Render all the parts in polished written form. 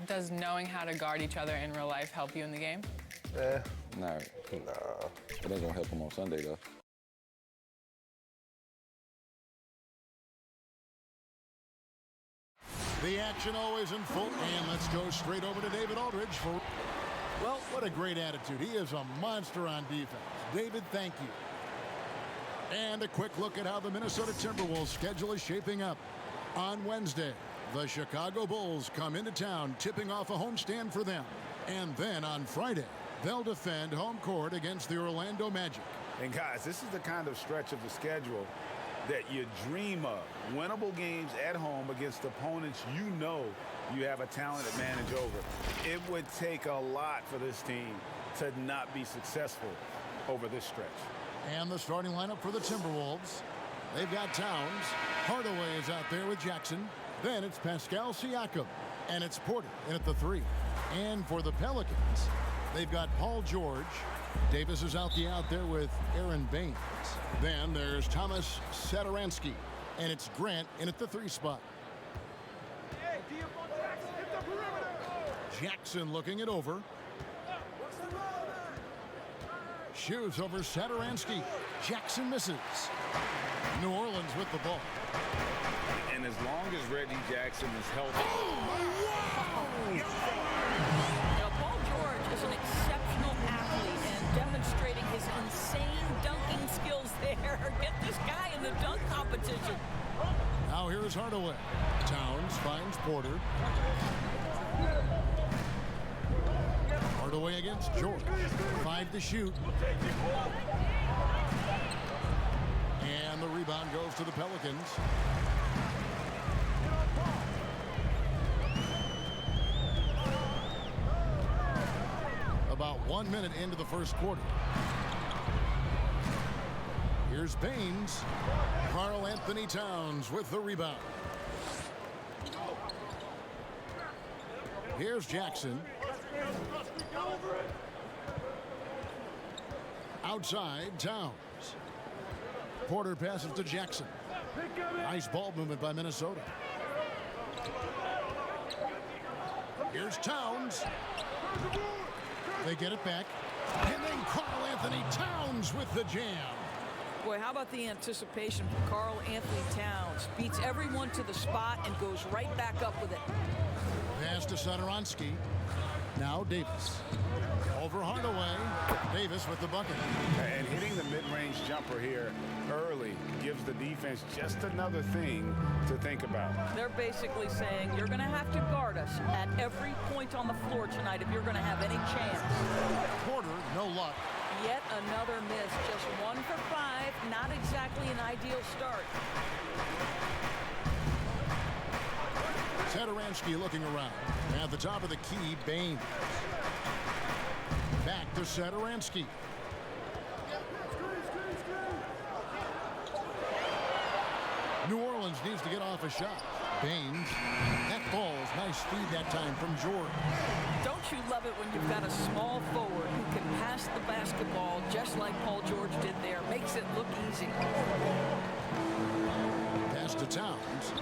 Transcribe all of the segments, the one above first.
Does knowing how to guard each other in real life help you in the game? Nah. It ain't gonna help him on Sunday, though. The action always in full, and let's go straight over to David Aldridge for... Well, what a great attitude. He is a monster on defense. David, thank you. And a quick look at how the Minnesota Timberwolves schedule is shaping up. On Wednesday, the Chicago Bulls come into town, tipping off a homestand for them. And then on Friday, they'll defend home court against the Orlando Magic. And guys, this is the kind of stretch of the schedule that you dream of. Winnable games at home against opponents you know you have a talented advantage over. It would take a lot for this team to not be successful over this stretch. And the starting lineup for the Timberwolves. They've got Towns. Hardaway is out there with Jackson. Then it's Pascal Siakam. And it's Porter in at the 3. And for the Pelicans, they've got Paul George. Davis is out there with Aaron Baines. Then there's Thomas Satoransky. And it's Grant in at the 3 spot. Jackson looking it over. Shoots over Satoransky. Jackson misses. New Orleans with the ball. And as long as Reggie Jackson is healthy. Now, Paul George is an exceptional athlete and demonstrating his insane dunking skills there. Get this guy in the dunk competition. Now here's Hardaway. Towns finds Porter. Hardaway against George. 5 to shoot. And the rebound goes to the Pelicans. About 1 minute into the first quarter. Here's Baines. Karl Anthony Towns with the rebound. Here's Jackson. Outside, Towns. Porter passes to Jackson. Nice ball movement by Minnesota. Here's Towns. They get it back. And then Karl Anthony Towns with the jam. Boy, how about the anticipation from Karl Anthony Towns? Beats everyone to the spot and goes right back up with it. Pass to Satoransky. Now Davis. Over Hardaway. Davis with the bucket. And hitting the mid-range jumper here early gives the defense just another thing to think about. They're basically saying you're going to have to guard us at every point on the floor tonight if you're going to have any chance. Porter, no luck. Yet another miss. Just 1 for 5. Not exactly an ideal start. Satoransky looking around. At the top of the key, Baines. Back to Satoransky. New Orleans needs to get off a shot. Baines. That falls. Nice feed that time from George. Don't you love it when you've got a small forward who can pass the basketball just like Paul George did there? Makes it look easy. Pass to Towns.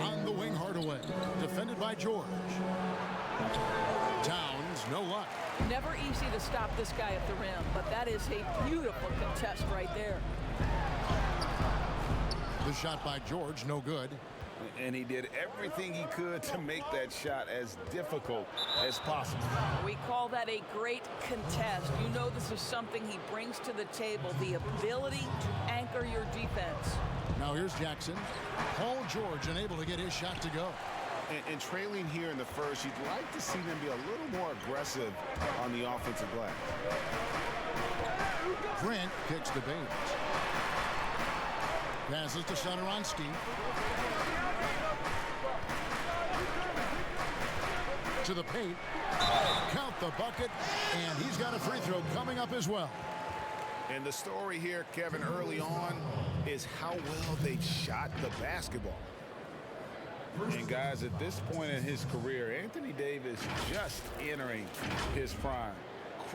On the wing, Hardaway. Defended by George. Towns, no luck. Never easy to stop this guy at the rim, but that is a beautiful contest right there. The shot by George, no good. And he did everything he could to make that shot as difficult as possible. We call that a great contest. You know this is something he brings to the table, the ability to anchor your defense. Now here's Jackson. Paul George unable to get his shot to go. And trailing here in the first, you'd like to see them be a little more aggressive on the offensive glass. Grant kicks to Baines. Passes to Satoransky. To the paint. Count the bucket. And he's got a free throw coming up as well. And the story here, Kevin, early on is how well they shot the basketball. And guys, at this point in his career, Anthony Davis just entering his prime.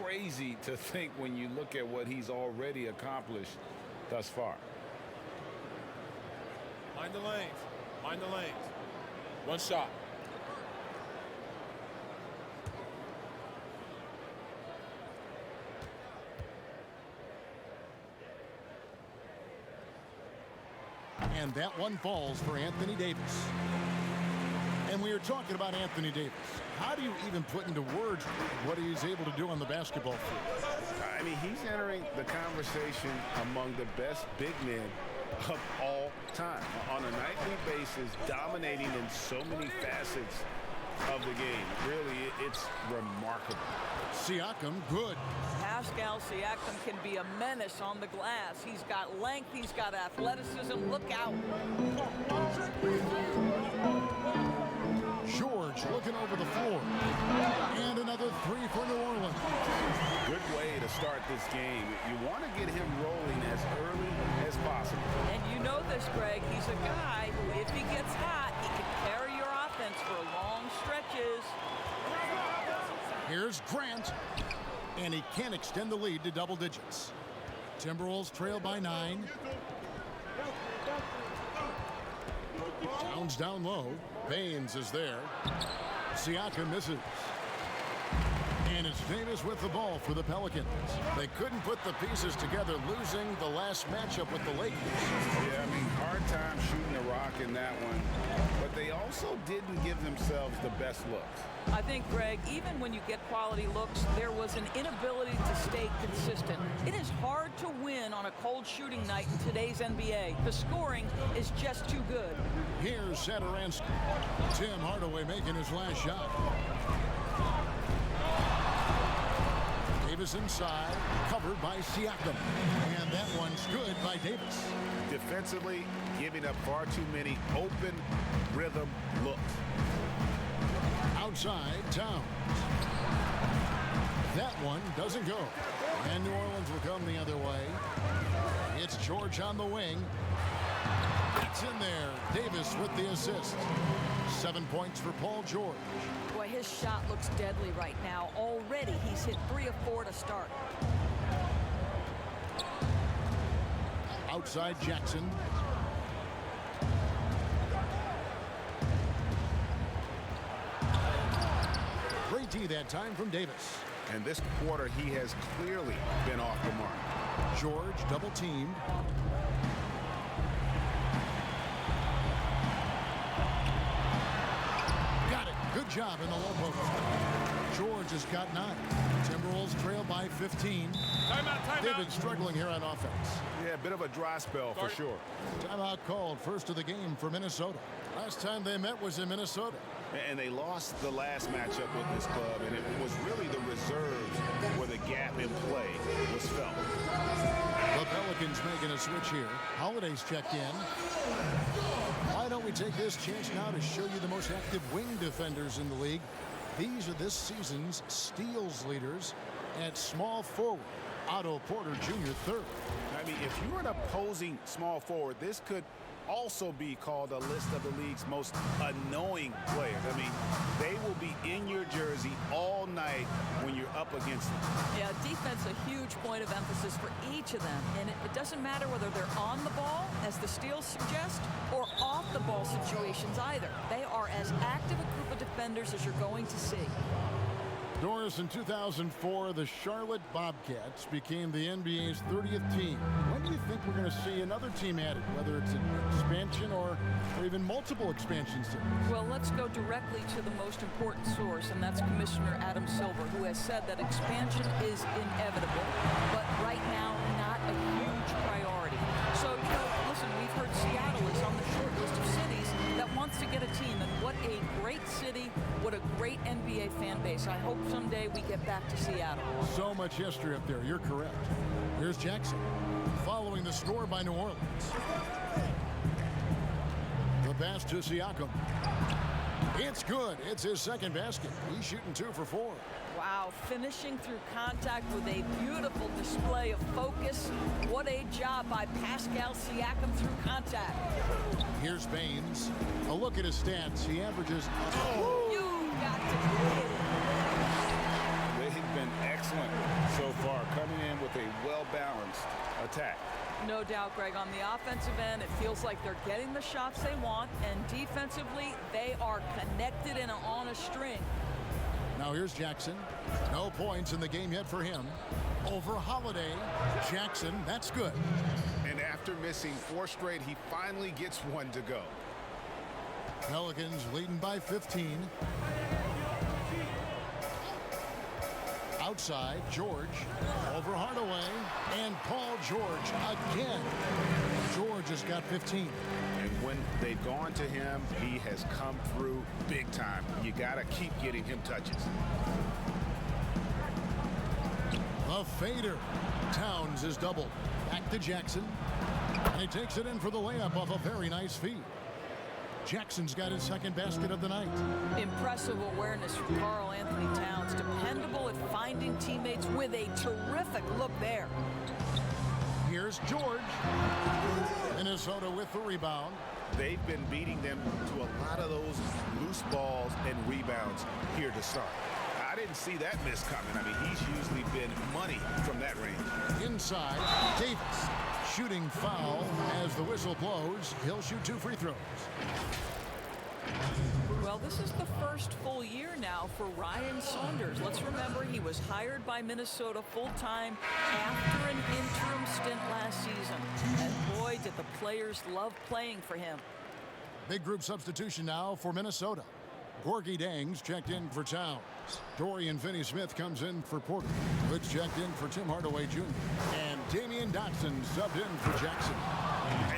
Crazy to think when you look at what he's already accomplished thus far. Mind the lanes. Mind the lanes. One shot. And that one falls for Anthony Davis. And we are talking about Anthony Davis. How do you even put into words what he's able to do on the basketball field? I mean, he's entering the conversation among the best big men of all time. On a nightly basis, dominating in so many facets of the game. Really, it's remarkable. Siakam, good. Pascal Siakam can be a menace on the glass. He's got length, he's got athleticism. Look out. George looking over the floor. And another three for New Orleans. Good way to start this game. You want to get him rolling as early as possible. And you know this, Greg. He's a guy who, if he gets hot, he can carry your offense for long stretches. Here's Grant. And he can't extend the lead to double digits. Timberwolves trail by 9. Towns down low. Baines is there. Siakam misses. And it's Davis with the ball for the Pelicans. They couldn't put the pieces together, losing the last matchup with the Lakers. Yeah, I mean, hard time shooting the rock in that one. But they also didn't give themselves the best looks. I think, Greg, even when you get quality looks, there was an inability to stay consistent. It is hard to win on a cold shooting night in today's NBA. The scoring is just too good. Here's Satoransky. Tim Hardaway making his last shot. Davis inside, covered by Siakam. And that one's good by Davis. Defensively, giving up far too many open rhythm looks. Outside, Towns. That one doesn't go. And New Orleans will come the other way. It's George on the wing. It's in there. Davis with the assist. 7 points for Paul George. Boy, his shot looks deadly right now. Already, he's hit 3 of 4 to start. Outside, Jackson. Great D that time from Davis. And this quarter, he has clearly been off the mark. George double teamed. Got it. Good job in the low post. George has got 9. Timberwolves trail by 15. Timeout. They've been struggling here on offense. Yeah, a bit of a dry spell for sure. Timeout called, first of the game for Minnesota. Last time they met was in Minnesota. And they lost the last matchup with this club, and it was really the reserves where the gap in play was felt. The Pelicans making a switch here. Holiday's checked in. Why don't we take this chance now to show you the most active wing defenders in the league? These are this season's steals leaders at small forward. Otto Porter Jr. third. I mean, if you're an opposing small forward, this could also be called a list of the league's most annoying players. I mean, they will be in your jersey all night when you're up against them. Yeah, defense a huge point of emphasis for each of them. And it doesn't matter whether they're on the ball, as the steals suggest, or off the ball situations either. They are as active a group of defenders as you're going to see. Doris, in 2004, the Charlotte Bobcats became the NBA's 30th team. When do you think we're going to see another team added, whether it's an expansion or even multiple expansions? Well, let's go directly to the most important source, and that's Commissioner Adam Silver, who has said that expansion is inevitable, but right now, not a huge priority. So, you know, listen, we've heard Seattle is on the short list of cities that wants to get a team, and what a great city, what a great NBA fan base. I hope someday we get back to Seattle. So much history up there. You're correct. Here's Jackson following the score by New Orleans. The pass to Siakam. It's good. It's his second basket. He's shooting 2 for 4. Wow, finishing through contact with a beautiful display of focus. What a job by Pascal Siakam through contact. Here's Baines. A look at his stats. He averages. You got to be kidding. They've been excellent excellent so far, coming in with a well-balanced attack. No doubt, Greg. On the offensive end, it feels like they're getting the shots they want, and defensively, they are connected and on a string. Now here's Jackson. No points in the game yet for him. Over Holiday. Jackson, that's good. And after missing 4 straight, he finally gets one to go. Pelicans leading by 15. Outside, George. Over Hardaway. And Paul George again. George has got 15. And when they've gone to him, he has come through big time. You got to keep getting him touches. A fader. Towns is doubled. Back to Jackson. And he takes it in for the layup off a very nice feed. Jackson's got his second basket of the night. Impressive awareness from Karl Anthony Towns. Dependable at finding teammates with a terrific look there. Here's George. Minnesota with the rebound. They've been beating them to a lot of those loose balls and rebounds here to start. I didn't see that miss coming. I mean, he's usually been money from that range. Inside, Davis. Shooting foul as the whistle blows. He'll shoot 2 free throws. Well, this is the first full year now for Ryan Saunders. Let's remember he was hired by Minnesota full-time after an interim stint last season. And boy, did the players love playing for him. Big group substitution now for Minnesota. Gorgie Dangs checked in for Towns. Dorian Finney-Smith comes in for Porter. Woods checked in for Tim Hardaway Jr. And Damian Dotson subbed in for Jackson.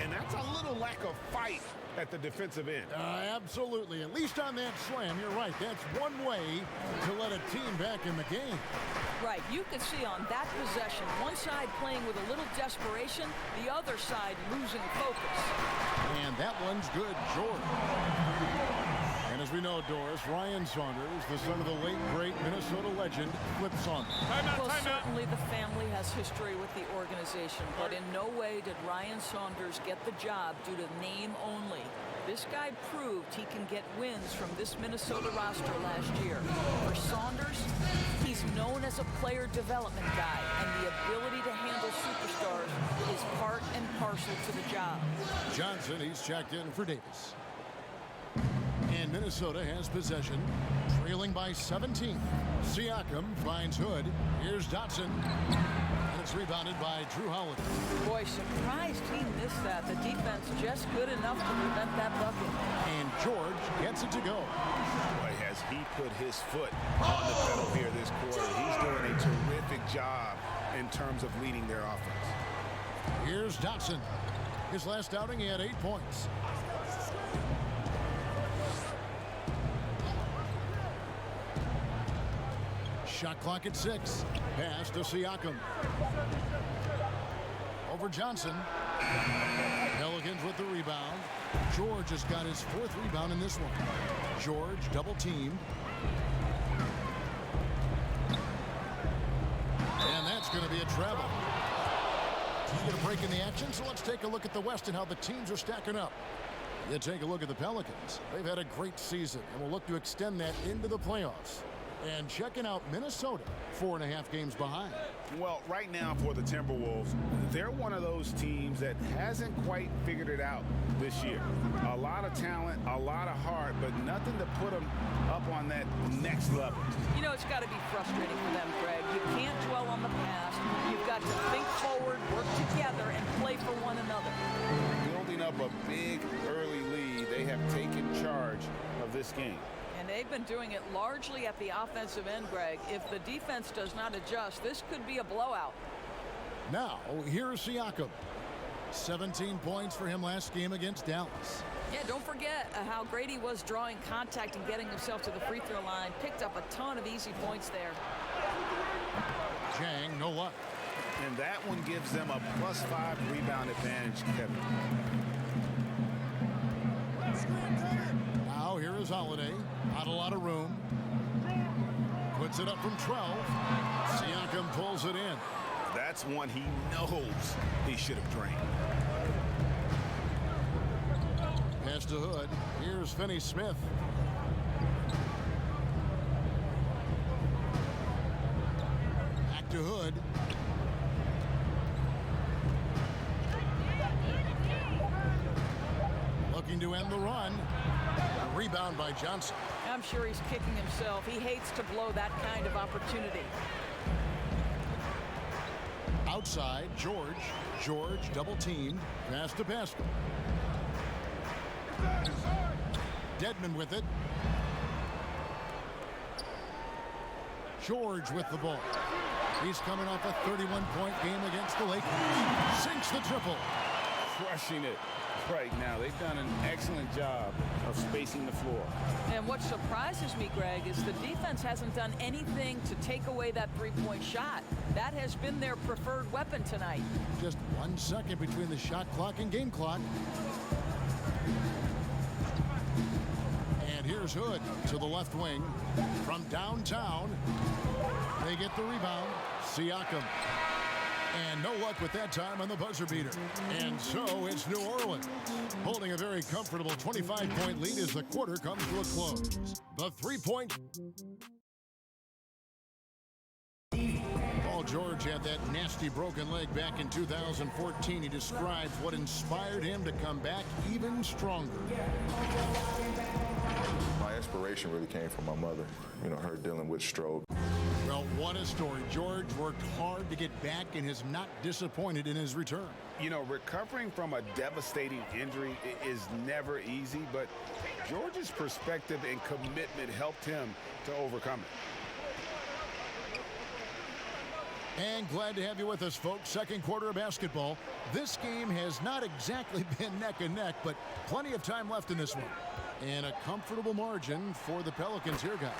And that's a little lack of fight at the defensive end. Absolutely. At least on that slam, you're right. That's one way to let a team back in the game. Right. You could see on that possession, one side playing with a little desperation, the other side losing focus. And that one's good, George. And as we know, Doris, Ryan Saunders, the son of the late, great Minnesota legend, Flip Saunders. Well, certainly the family has history with the organization, but in no way did Ryan Saunders get the job due to name only. This guy proved he can get wins from this Minnesota roster last year. For Saunders, he's known as a player development guy, and the ability to handle superstars is part and parcel to the job. Johnson, he's checked in for Davis. And Minnesota has possession, trailing by 17. Siakam finds Hood. Here's Dotson. And it's rebounded by Drew Holiday. Boy, surprised he missed that. The defense just good enough to prevent that bucket. And George gets it to go. Boy, has he put his foot on the pedal here this quarter. He's doing a terrific job in terms of leading their offense. Here's Dotson. His last outing, he had 8 points. Shot clock at 6. Pass to Siakam. Over Johnson. Pelicans with the rebound. George has got his 4th rebound in this one. George double teamed. And that's going to be a travel. You get a break in the action, so let's take a look at the West and how the teams are stacking up. You take a look at the Pelicans. They've had a great season and will look to extend that into the playoffs. And checking out Minnesota, 4.5 games behind. Well, right now for the Timberwolves, they're one of those teams that hasn't quite figured it out this year. A lot of talent, a lot of heart, but nothing to put them up on that next level. You know, it's got to be frustrating for them, Greg. You can't dwell on the past. You've got to think forward, work together, and play for one another. Building up a big early lead, they have taken charge of this game. And they've been doing it largely at the offensive end, Greg. If the defense does not adjust, this could be a blowout. Now, here's Siakam. 17 points for him last game against Dallas. Yeah, don't forget how great he was drawing contact and getting himself to the free throw line. Picked up a ton of easy points there. Jang, no luck. And that one gives them a +5 rebound advantage, Kevin. Now, here is Holiday. Not a lot of room. Puts it up from 12. Siakam pulls it in. That's one he knows he should have drained. Pass to Hood. Here's Finney-Smith. to Hood. Looking to end the run. A rebound by Johnson. I'm sure he's kicking himself. He hates to blow that kind of opportunity. Outside, George. George double teamed. Pass to Pascal. Dedmon with it. George with the ball. He's coming off a 31-point game against the Lakers. Sinks the triple. Crushing it right now. They've done an excellent job of spacing the floor. And what surprises me, Greg, is the defense hasn't done anything to take away that three-point shot. That has been their preferred weapon tonight. Just 1 second between the shot clock and game clock. And here's Hood to the left wing. From downtown, they get the rebound. Siakam. And no luck with that time on the buzzer beater. And so it's New Orleans holding a very comfortable 25-point lead as the quarter comes to a close. The three-point. Paul George had that nasty broken leg back in 2014. He describes what inspired him to come back even stronger. My inspiration really came from my mother, her dealing with stroke. Well, what a story. George worked hard to get back and is not disappointed in his return. Recovering from a devastating injury is never easy, but George's perspective and commitment helped him to overcome it. And glad to have you with us, folks. Second quarter of basketball. This game has not exactly been neck and neck, but plenty of time left in this one. And a comfortable margin for the Pelicans here, guys.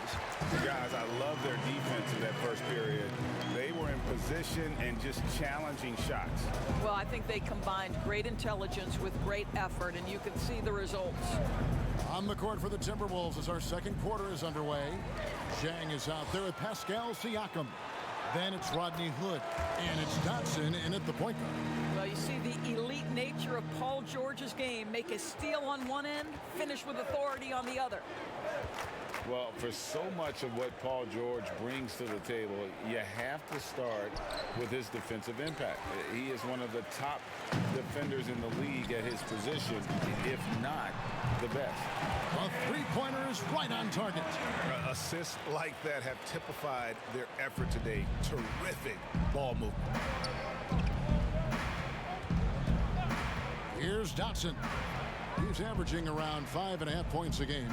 Guys, I love their defense in that first period. They were in position and just challenging shots. Well, I think they combined great intelligence with great effort, and you can see the results. On the court for the Timberwolves as our second quarter is underway. Zhang is out there with Pascal Siakam. Then it's Rodney Hood, and it's Dotson in at the point guard. Well, you see the elite nature of Paul George's game. Make a steal on one end, finish with authority on the other. Well, for so much of what Paul George brings to the table, you have to start with his defensive impact. He is one of the top defenders in the league at his position, if not the best. A three-pointer is right on target. Assists like that have typified their effort today. Terrific ball movement. Here's Dotson. He's averaging around 5.5 points a game.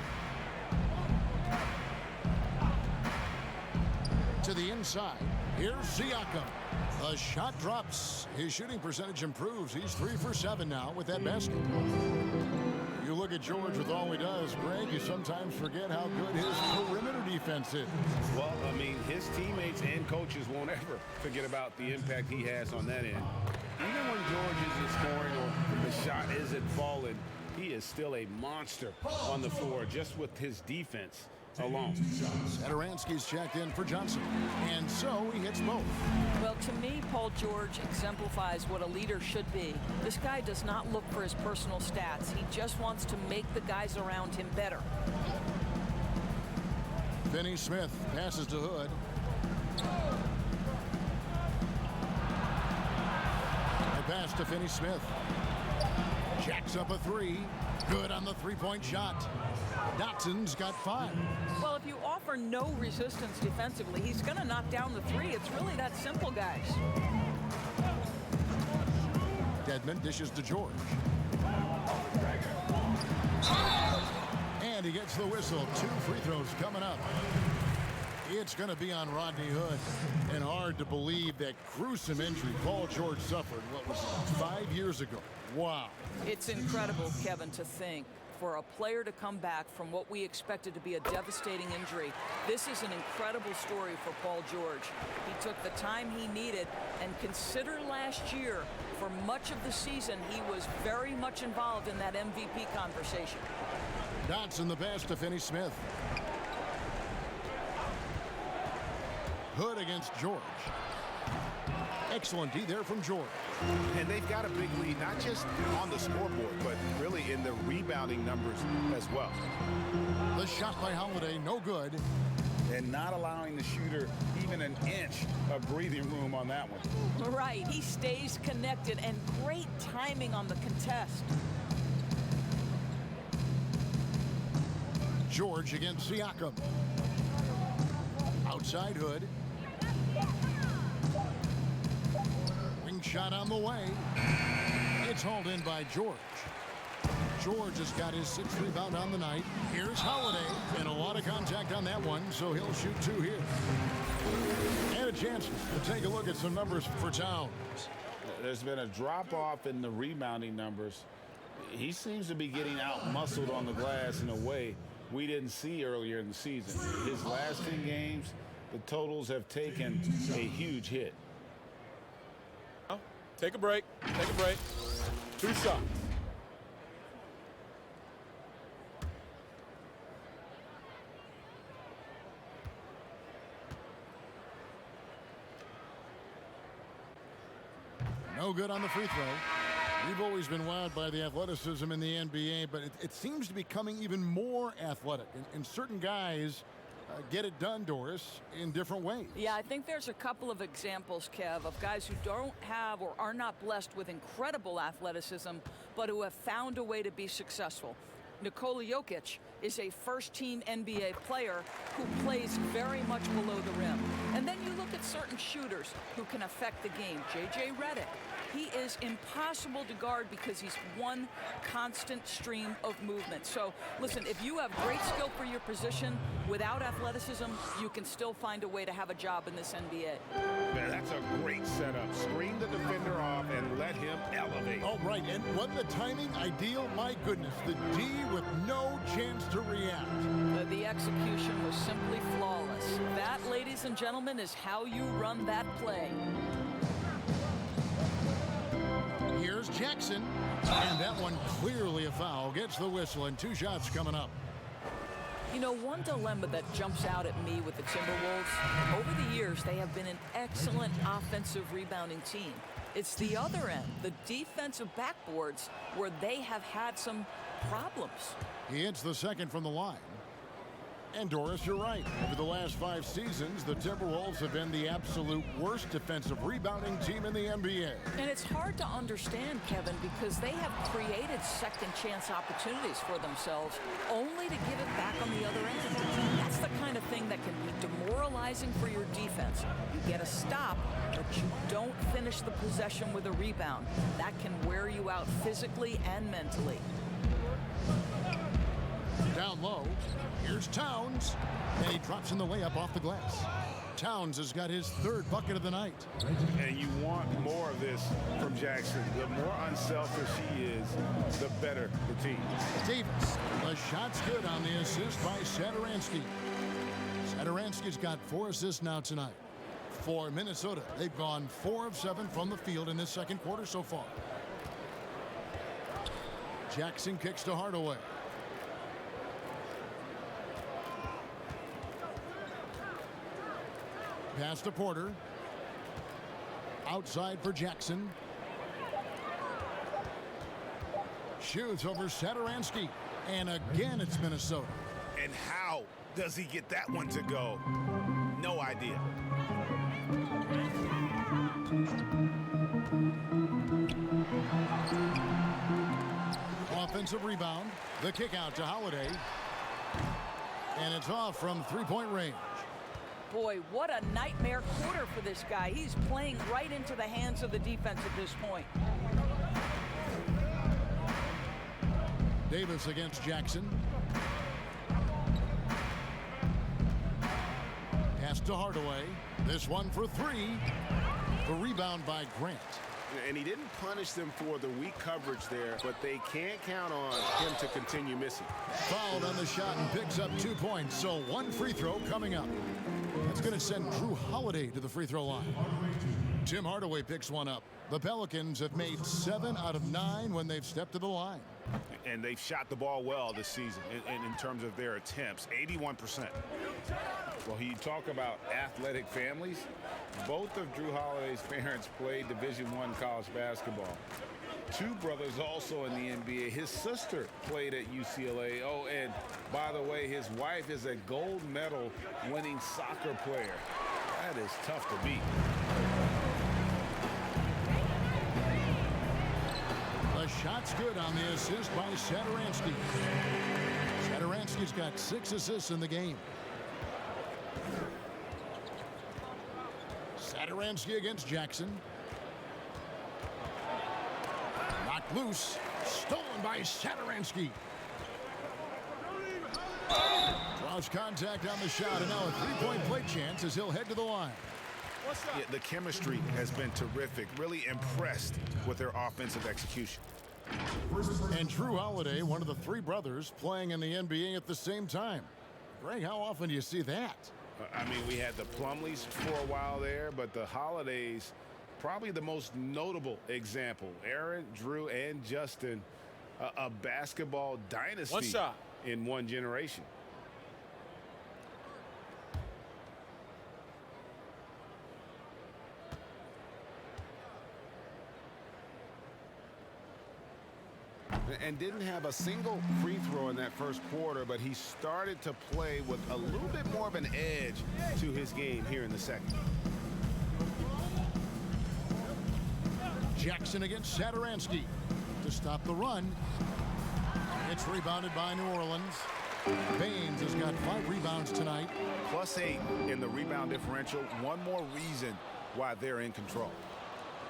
To the inside. Here's Siakam. The shot drops. His shooting percentage improves. He's 3 for 7 now with that basket. You look at George with all he does, Greg, you sometimes forget how good his perimeter defense is. Well, his teammates and coaches won't ever forget about the impact he has on that end. Even when George isn't scoring or the shot isn't falling, he is still a monster on the floor just with his defense alone. Satoransky's checked in for Johnson, and so he hits both. Well, to me, Paul George exemplifies what a leader should be. This guy does not look for his personal stats. He just wants to make the guys around him better. Finney Smith passes to Hood. The pass to Finney Smith. Jacks up a three. Good on the three-point shot. Dotson's got 5. Well, if you offer no resistance defensively, he's going to knock down the three. It's really that simple, guys. Dedmon dishes to George. And he gets the whistle. 2 free throws coming up. It's going to be on Rodney Hood. And hard to believe that gruesome injury Paul George suffered, what was it, 5 years ago. Wow. It's incredible, Kevin, to think for a player to come back from what we expected to be a devastating injury. This is an incredible story for Paul George. He took the time he needed, and consider last year, for much of the season, he was very much involved in that MVP conversation. Dotson the pass to Finney Smith. Hood against George. Excellent D there from George. And they've got a big lead, not just on the scoreboard, but really in the rebounding numbers as well. The shot by Holiday, no good. and not allowing the shooter even an inch of breathing room on that one. Right, he stays connected, and great timing on the contest. George against Siakam. Outside Hood. Wing shot on the way. It's hauled in by George. George has got his 6th rebound on the night. Here's Holiday, and a lot of contact on that one, so he'll shoot 2 here. And a chance to take a look at some numbers for Towns. There's been a drop-off in the rebounding numbers. He seems to be getting out-muscled on the glass in a way we didn't see earlier in the season. His last 10 games, the totals have taken a huge hit. Take a break. Take a break. 2 shots. No good on the free throw. We've always been wowed by the athleticism in the NBA, but it seems to be becoming even more athletic. And certain guys get it done, Doris, in different ways. Yeah, I think there's a couple of examples, Kev, of guys who don't have or are not blessed with incredible athleticism, but who have found a way to be successful. Nikola Jokic is a first-team NBA player who plays very much below the rim. And then you look at certain shooters who can affect the game. J.J. Redick. He is impossible to guard because he's one constant stream of movement. So, listen, if you have great skill for your position, without athleticism, you can still find a way to have a job in this NBA. Man, that's a great setup. Screen the defender off and let him elevate. Oh, right, and what the timing ideal, my goodness. The D with no chance to react. The execution was simply flawless. That, ladies and gentlemen, is how you run that play. Here's Jackson, and that one clearly a foul. Gets the whistle, and 2 shots coming up. You know, one dilemma that jumps out at me with the Timberwolves, over the years, they have been an excellent offensive rebounding team. It's the other end, the defensive backboards, where they have had some problems. He hits the second from the line. And Doris, you're right. Over the last 5 seasons, the Timberwolves have been the absolute worst defensive rebounding team in the NBA. And it's hard to understand, Kevin, because they have created second chance opportunities for themselves, only to give it back on the other end. That's the kind of thing that can be demoralizing for your defense. You get a stop, but you don't finish the possession with a rebound. That can wear you out physically and mentally. Down low, here's Towns, and he drops in the layup off the glass. Towns has got his 3rd bucket of the night. And you want more of this from Jackson. The more unselfish he is, the better the team. Davis, the shot's good on the assist by Satoransky. Satoransky's got 4 assists now tonight. For Minnesota, they've gone 4 of 7 from the field in this second quarter so far. Jackson kicks to Hardaway. Pass to Porter. Outside for Jackson. Shoots over Satoransky. And again, it's Minnesota. And how does he get that one to go? No idea. Offensive rebound. The kick out to Holiday. And it's off from 3-point range. Boy, what a nightmare quarter for this guy. He's playing right into the hands of the defense at this point. Davis against Jackson. Pass to Hardaway. This one for 3. The rebound by Grant. And he didn't punish them for the weak coverage there, but they can't count on him to continue missing. Fouled on the shot and picks up 2 points, so 1 free throw coming up. That's going to send Drew Holiday to the free throw line. Tim Hardaway picks one up. The Pelicans have made 7 out of 9 when they've stepped to the line. And they've shot the ball well this season in terms of their attempts, 81%. Well, you talk about athletic families. Both of Drew Holiday's parents played Division I college basketball. two brothers also in the NBA. His sister played at UCLA. Oh, and by the way, his wife is a gold medal winning soccer player. That is tough to beat. The shot's good on the assist by Satoransky. Satoransky's got 6 assists in the game. Satoransky against Jackson. Knocked loose. Stolen by Satoransky. Draws contact on the shot, and now a three-point play chance as he'll head to the line. Yeah, the chemistry has been terrific. Really impressed with their offensive execution. And Drew Holiday, one of the 3 brothers playing in the NBA at the same time. Greg, how often do you see that? I mean, we had the Plumlees for a while there, but the Holidays, probably the most notable example. Aaron, Drew, and Justin, a basketball dynasty One shot. in one generation. And didn't have a single free throw in that first quarter, but he started to play with a little bit more of an edge to his game here in the second. Jackson against Satoransky to stop the run. It's rebounded by New Orleans. Baines has got 5 rebounds tonight. +8 in the rebound differential. One more reason why they're in control.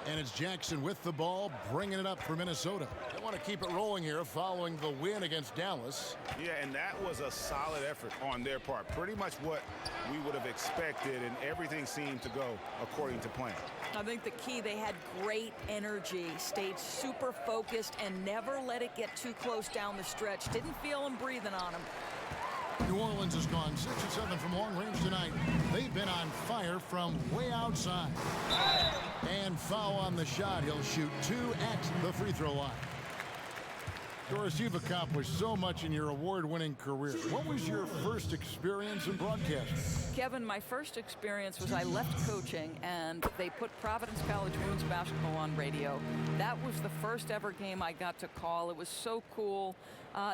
And it's Jackson with the ball, bringing it up for Minnesota. They want to keep it rolling here following the win against Dallas. Yeah, and that was a solid effort on their part. Pretty much what we would have expected, and everything seemed to go according to plan. I think the key, they had great energy, stayed super focused, and never let it get too close down the stretch. Didn't feel them breathing on them. New Orleans has gone 6 of 7 from long range tonight. They've been on fire from way outside. And foul on the shot. He'll shoot 2 at the free throw line. Doris, you've accomplished so much in your award-winning career. What was your first experience in broadcasting? Kevin, my first experience was I left coaching and they put Providence College women's basketball on radio. That was the first ever game I got to call. It was so cool.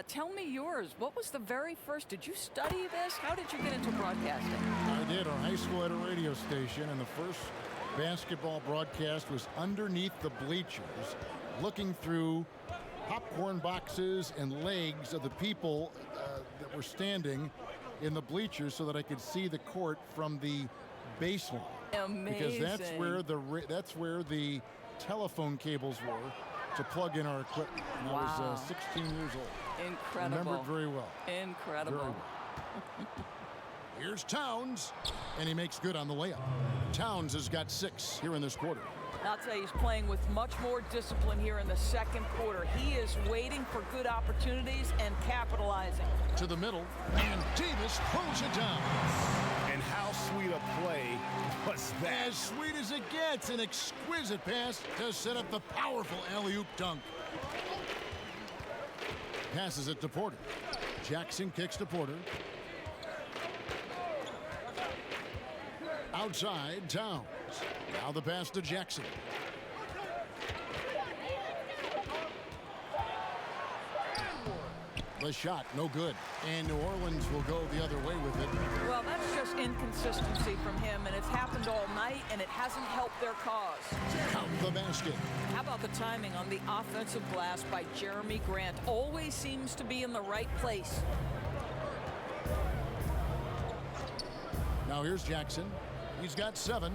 Tell me yours. What was the very first? Did you study this? How did you get into broadcasting? I did. Our high school had a radio station, and the first basketball broadcast was underneath the bleachers, looking through popcorn boxes and legs of the people that were standing in the bleachers so that I could see the court from the baseline. Amazing. Because that's where the telephone cables were to plug in our equipment. And I was 16 years old. Incredible. Remember it very well. Incredible. Very well. Here's Towns, and he makes good on the layup. Towns has got 6 here in this quarter. I'll tell you, he's playing with much more discipline here in the second quarter. He is waiting for good opportunities and capitalizing. To the middle, and Davis throws it down. And how sweet a play was that? As sweet as it gets, an exquisite pass to set up the powerful alley-oop dunk. Passes it to Porter. Jackson kicks to Porter. Outside, Towns. Now the pass to Jackson. The shot, no good. And New Orleans will go the other way with it. Well, that's just inconsistency from him, and it's happened all night, and it hasn't helped their cause. Count the basket. How about the timing on the offensive glass by Jeremy Grant? Always seems to be in the right place. Now here's Jackson. He's got 7.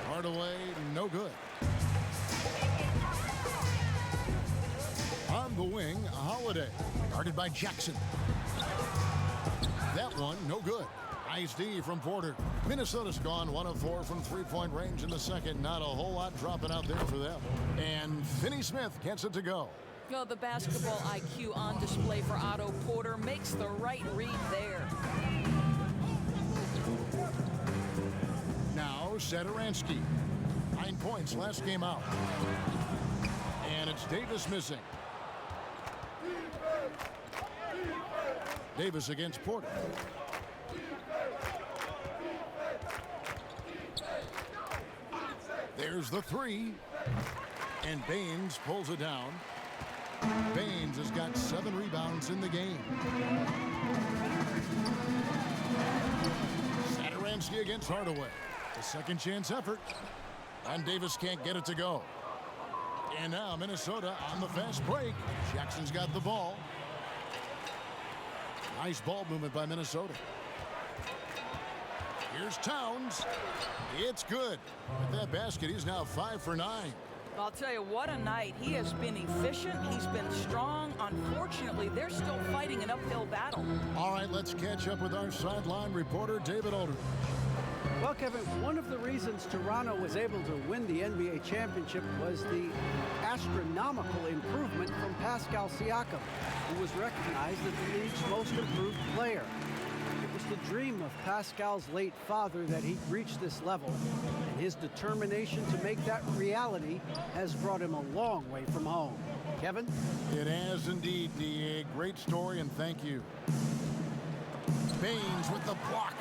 Hardaway, no good. On the wing, Holiday. Guarded by Jackson. That one, no good. Nice D from Porter. Minnesota's gone 1 of 4 from three-point range in the second. Not a whole lot dropping out there for them. And Finney Smith gets it to go. Well, the basketball IQ on display for Otto Porter makes the right read there. Now, Satoransky. 9 points last game out. And it's Davis missing. Davis against Porter. There's the 3. And Baines pulls it down. Baines has got 7 rebounds in the game. Satoransky against Hardaway. A second chance effort. And Davis can't get it to go. And now Minnesota on the fast break. Jackson's got the ball. Nice ball movement by Minnesota. Here's Towns. It's good. With that basket, he's now 5 for 9. I'll tell you, what a night. He has been efficient. He's been strong. Unfortunately, they're still fighting an uphill battle. All right, let's catch up with our sideline reporter, David Aldridge. Well, Kevin, one of the reasons Toronto was able to win the NBA championship was the astronomical improvement from Pascal Siakam, who was recognized as the league's most improved player. It was the dream of Pascal's late father that he reached this level, and his determination to make that reality has brought him a long way from home. Kevin? It has indeed, D.A. Great story, and thank you. Baines with the block.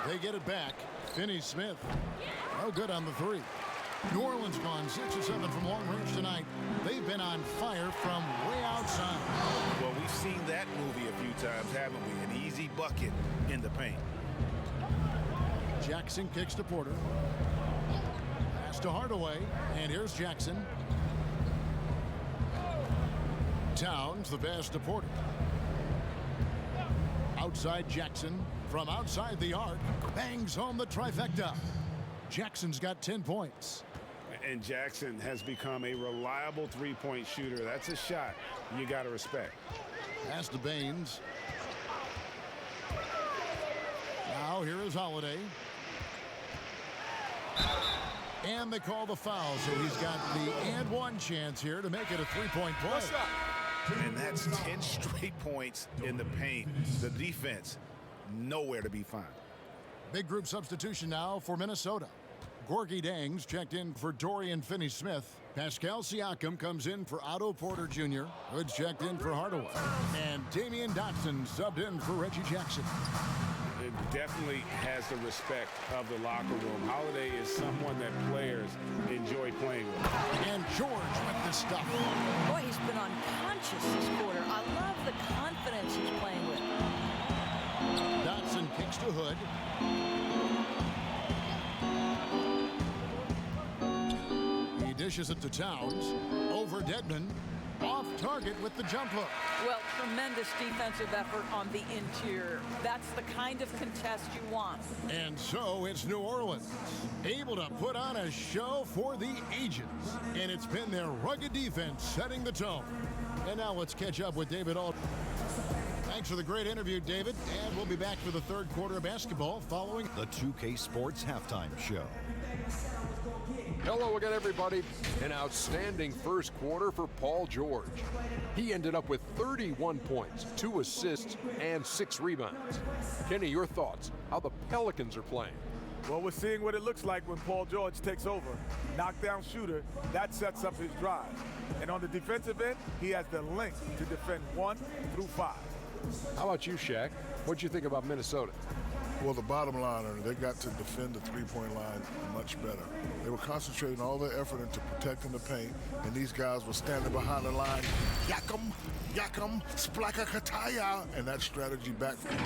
They get it back. Finney-Smith. No good on the 3. New Orleans gone 6 of 7 from long range tonight. They've been on fire from way outside. Well, we've seen that movie a few times, haven't we? An easy bucket in the paint. Jackson kicks to Porter. Pass to Hardaway. And here's Jackson. Towns, the pass to Porter. Outside Jackson. From outside the arc. Bangs home the trifecta. Jackson's got 10 points. And Jackson has become a reliable three-point shooter. That's a shot you got to respect. Pass to Baines. Now here is Holiday. And they call the foul, so he's got the and one chance here to make it a 3-point play. What's up? And that's 10 straight points in the paint. The defense, nowhere to be found. Big group substitution now for Minnesota. Gorgie Dangs checked in for Dorian Finney-Smith. Pascal Siakam comes in for Otto Porter Jr. Hood's checked in for Hardaway. And Damian Dotson subbed in for Reggie Jackson. It definitely has the respect of the locker room. Holiday is someone that players enjoy playing with. And George with the stuff. Boy, he's been unconscious this quarter. I love the confidence he's playing with. Dotson kicks to Hood. He dishes it to Towns. Over Dedmon. Off target with the jump hook. Well, tremendous defensive effort on the interior. That's the kind of contest you want. And so it's New Orleans, able to put on a show for the ages. And it's been their rugged defense setting the tone. And now let's catch up with David Aldridge. Thanks for the great interview, David. And we'll be back for the third quarter of basketball following the 2K Sports Halftime Show. Hello again, everybody. An outstanding first quarter for Paul George. He ended up with 31 points, 2 assists, and 6 rebounds. Kenny, your thoughts? How the Pelicans are playing? Well, we're seeing what it looks like when Paul George takes over. Knockdown shooter, that sets up his drive. And on the defensive end, he has the length to defend 1 through 5. How about you, Shaq? What'd you think about Minnesota? Well, the bottom line, they got to defend the three-point line much better. They were concentrating all their effort into protecting the paint, and these guys were standing behind the line, yakam, splaka kataya, and that strategy backfired.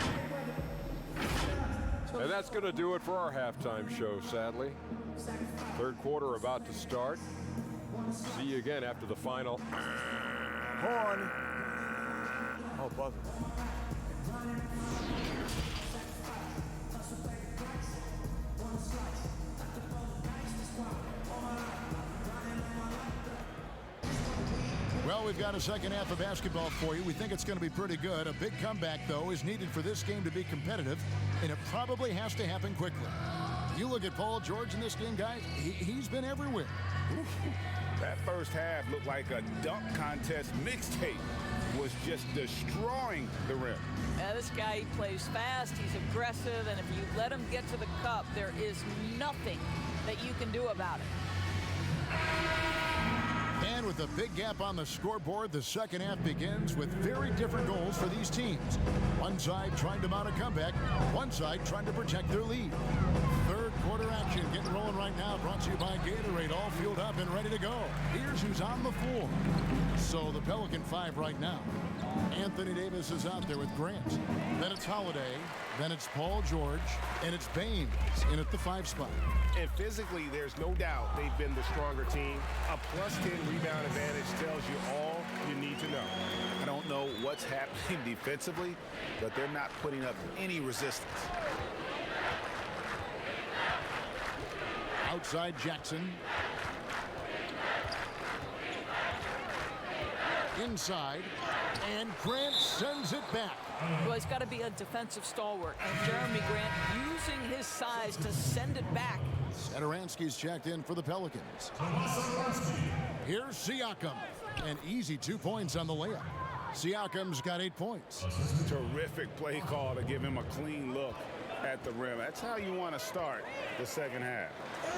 And that's going to do it for our halftime show, sadly. Third quarter about to start. See you again after the final. Horn. Oh, buzzer. Well, we've got a second half of basketball for you. We think it's going to be pretty good. A big comeback, though, is needed for this game to be competitive, and it probably has to happen quickly. You look at Paul George in this game, guys, he's been everywhere. That first half looked like a dunk contest mixtape. Was just destroying the rim. Yeah, this guy, he plays fast, he's aggressive, and if you let him get to the cup, there is nothing that you can do about it. And with a big gap on the scoreboard, the second half begins with very different goals for these teams. One side trying to mount a comeback, one side trying to protect their lead. Third quarter action getting rolling right now. Brought to you by Gatorade. All fueled up and ready to go. Here's who's on the floor. So the Pelican 5 right now. Anthony Davis is out there with Grant. Then it's Holiday. Then it's Paul George. And it's Baines in at the 5 spot. And physically, there's no doubt they've been the stronger team. A +10 rebound advantage tells you all you need to know. I don't know what's happening defensively, but they're not putting up any resistance. Outside Jackson. Inside. And Grant sends it back. Well, he's got to be a defensive stalwart. And Jeremy Grant using his size to send it back. Satoransky's checked in for the Pelicans. Here's Siakam. An easy 2 points on the layup. Siakam's got 8 points. Terrific play call to give him a clean look at the rim. That's how you want to start the second half.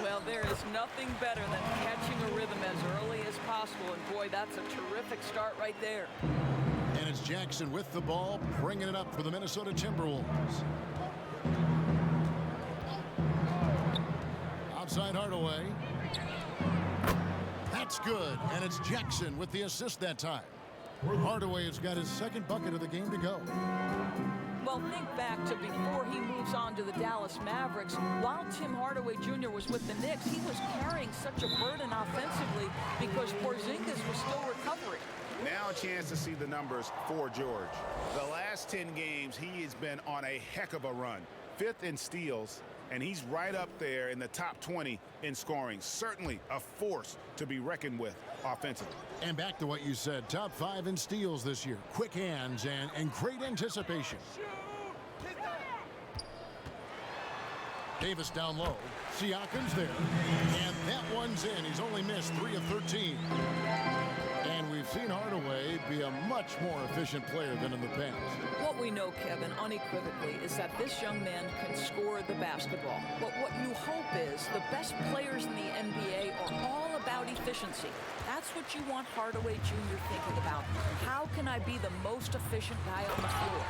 Well, there is nothing better than catching a rhythm as early as possible. And boy, that's a terrific start right there. And it's Jackson with the ball, bringing it up for the Minnesota Timberwolves. Outside Hardaway. That's good. And it's Jackson with the assist that time. Hardaway has got his second bucket of the game to go. Well, think back to before he moves on to the Dallas Mavericks. While Tim Hardaway Jr. was with the Knicks, he was carrying such a burden offensively because Porzingis was still recovering. Now a chance to see the numbers for George. The last 10 games, he has been on a heck of a run. 5th in steals, and he's right up there in the top 20 in scoring. Certainly a force to be reckoned with offensively. And back to what you said, top 5 in steals this year. Quick hands and great anticipation. Davis down low. Siakam's there. And that one's in. He's only missed 3 of 13. And we've seen Hardaway be a much more efficient player than in the past. What we know, Kevin, unequivocally, is that this young man can score the basketball. But what you hope is the best players in the NBA are all about efficiency. That's what you want Hardaway Jr. thinking about. How can I be the most efficient guy on the floor?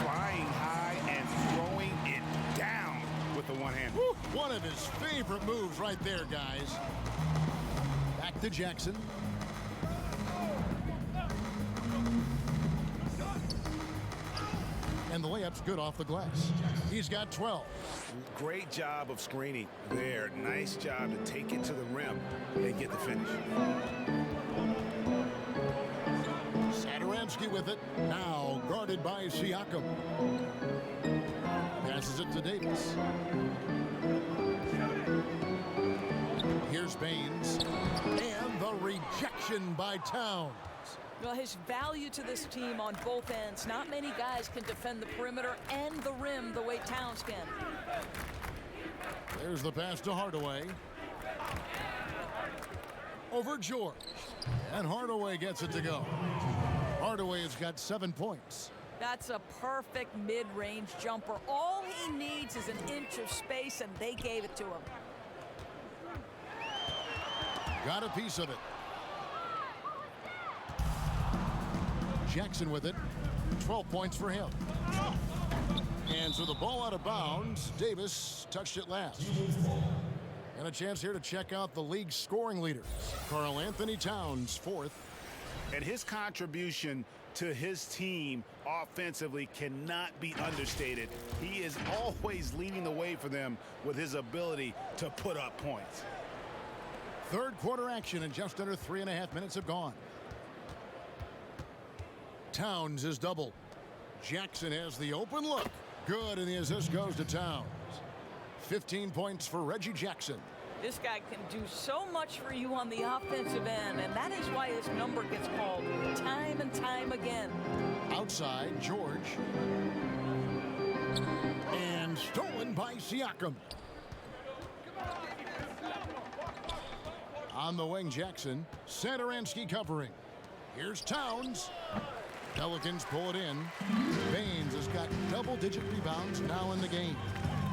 Flying high and throwing it down with the one hand. Woo, one of his favorite moves right there, guys. Back to Jackson. And the layup's good off the glass. He's got 12. Great job of screening there. Nice job to take it to the rim and get the finish. Satoransky with it. Now guarded by Siakam. Passes it to Davis. Here's Baines. And the rejection by Towns. Well, his value to this team on both ends. Not many guys can defend the perimeter and the rim the way Towns can. There's the pass to Hardaway. Over George. And Hardaway gets it to go. Hardaway has got 7 points. That's a perfect mid-range jumper. All he needs is an inch of space, and they gave it to him. Got a piece of it. Jackson with it. 12 points for him. And so the ball out of bounds. Davis touched it last. And a chance here to check out the league's scoring leaders. Karl Anthony Towns, 4th. And his contribution to his team offensively cannot be understated. He is always leading the way for them with his ability to put up points. Third quarter action, and just under 3.5 minutes have gone. Towns is doubled. Jackson has the open look. Good, and the assist goes to Towns. 15 points for Reggie Jackson. This guy can do so much for you on the offensive end, and that is why his number gets called time and time again. Outside, George. And stolen by Siakam. On the wing, Jackson. Satoransky covering. Here's Towns. Pelicans pull it in. Baines has got double-digit rebounds now in the game.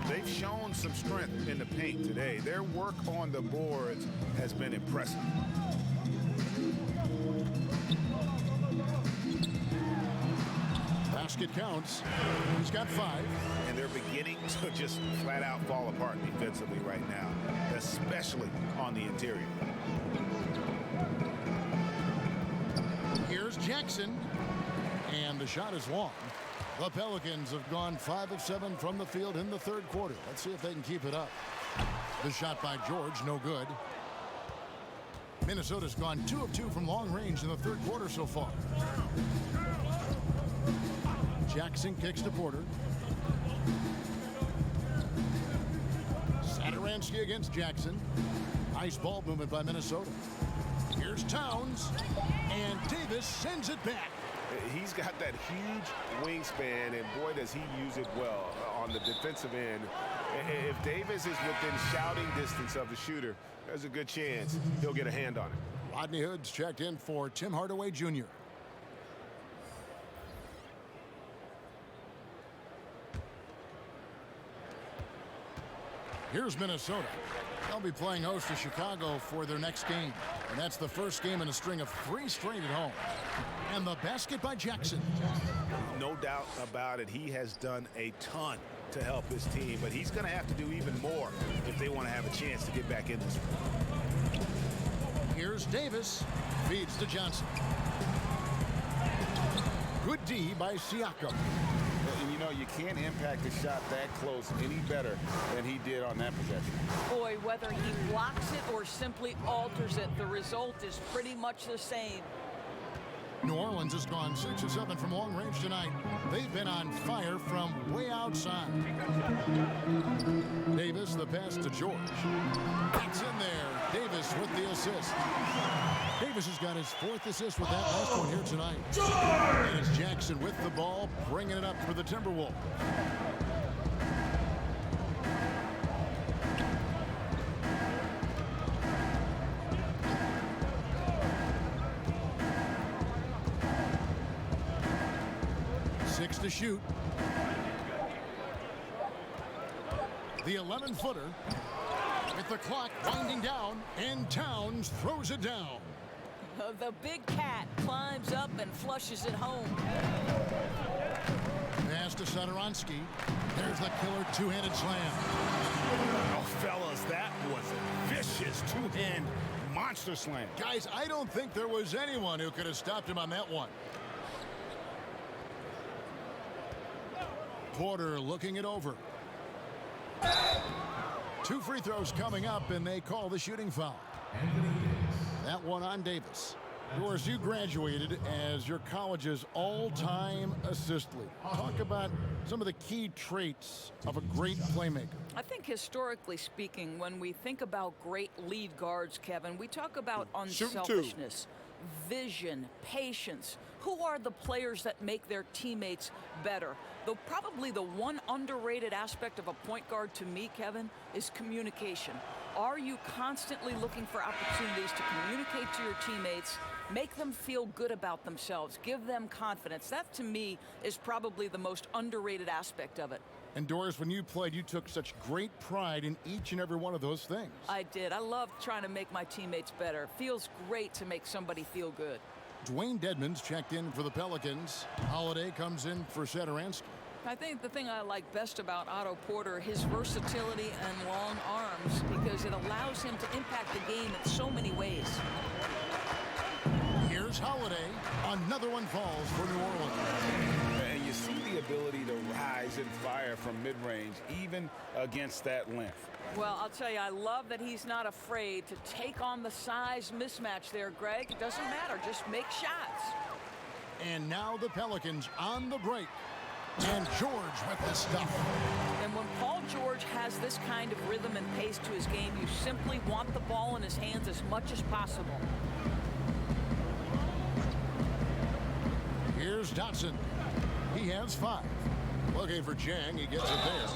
They've shown some strength in the paint today. Their work on the boards has been impressive. Basket counts. He's got 5. And they're beginning to just flat out fall apart defensively right now, especially on the interior. Here's Jackson. And the shot is long. The Pelicans have gone 5 of 7 from the field in the third quarter. Let's see if they can keep it up. The shot by George, no good. Minnesota's gone 2 of 2 from long range in the third quarter so far. Jackson kicks to Porter. Satoransky against Jackson. Nice ball movement by Minnesota. Here's Towns. And Davis sends it back. He's got that huge wingspan, and boy, does he use it well on the defensive end. If Davis is within shouting distance of the shooter, there's a good chance he'll get a hand on it. Rodney Hood's checked in for Tim Hardaway Jr. Here's Minnesota. They'll be playing host to Chicago for their next game. And that's the first game in a string of 3 straight at home. And the basket by Jackson. No doubt about it. He has done a ton to help his team, but he's going to have to do even more if they want to have a chance to get back in this one. Here's Davis. Feeds to Johnson. Good D by Siakam. And you know, you can't impact the shot that close any better than he did on that possession. Boy, whether he blocks it or simply alters it, the result is pretty much the same. New Orleans has gone 6 of 7 from long range tonight. They've been on fire from way outside. Davis, the pass to George. It's in there. Davis with the assist. Davis has got his 4th assist with that last one here tonight. And it's Jackson with the ball, bringing it up for the Timberwolves. To shoot. The 11-footer with the clock winding down, and Towns throws it down. The big cat climbs up and flushes it home. Pass to Satoransky. There's the killer two-handed slam. Oh, fellas, that was a vicious two-hand monster slam. Guys, I don't think there was anyone who could have stopped him on that one. Porter looking it over. 2 free throws coming up, and they call the shooting foul. That one on Davis. Doris, you graduated as your college's all-time assist leader. Talk about some of the key traits of a great playmaker. I think historically speaking, when we think about great lead guards, Kevin, we talk about unselfishness, vision, patience. Who are the players that make their teammates better? Though probably the one underrated aspect of a point guard to me, Kevin, is communication. Are you constantly looking for opportunities to communicate to your teammates, make them feel good about themselves, give them confidence? That, to me, is probably the most underrated aspect of it. And Doris, when you played, you took such great pride in each and every one of those things. I did. I loved trying to make my teammates better. It feels great to make somebody feel good. Dwayne Dedmon's checked in for the Pelicans. Holiday comes in for Satoransky. I think the thing I like best about Otto Porter, his versatility and long arms, because it allows him to impact the game in so many ways. Here's Holiday. Another one falls for New Orleans. And you see the ability to rise and fire from mid-range, even against that length. Well, I'll tell you, I love that he's not afraid to take on the size mismatch there, Greg. It doesn't matter. Just make shots. And now the Pelicans on the break. And George with the stuff. And when Paul George has this kind of rhythm and pace to his game, you simply want the ball in his hands as much as possible. Here's Dotson. He has 5. Looking for Jang. He gets it there.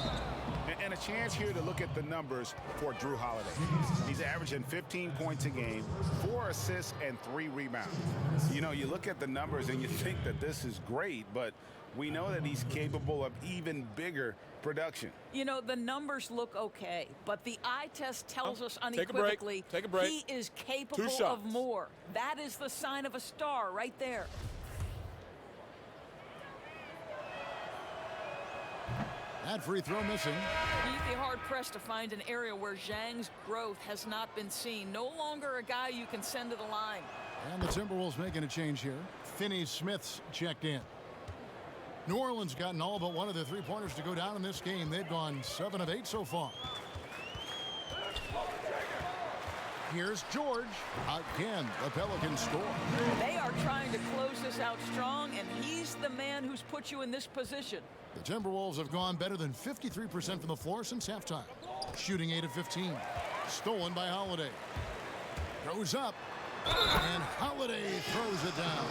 And a chance here to look at the numbers for Jrue Holiday. He's averaging 15 points a game, 4 assists, and 3 rebounds. You know, you look at the numbers and you think that this is great, but we know that he's capable of even bigger production. You know, the numbers look okay, but the eye test tells us unequivocally he is capable of more. That is the sign of a star right there. That free throw missing. You'd be hard-pressed to find an area where Zhang's growth has not been seen. No longer a guy you can send to the line. And the Timberwolves making a change here. Finney-Smith's checked in. New Orleans gotten all but one of their three-pointers to go down in this game. They've gone 7 of 8 so far. Here's George. Again, the Pelicans score. They are trying to close this out strong, and he's the man who's put you in this position. The Timberwolves have gone better than 53% from the floor since halftime. Shooting 8 of 15. Stolen by Holiday. Goes up. And Holiday throws it down.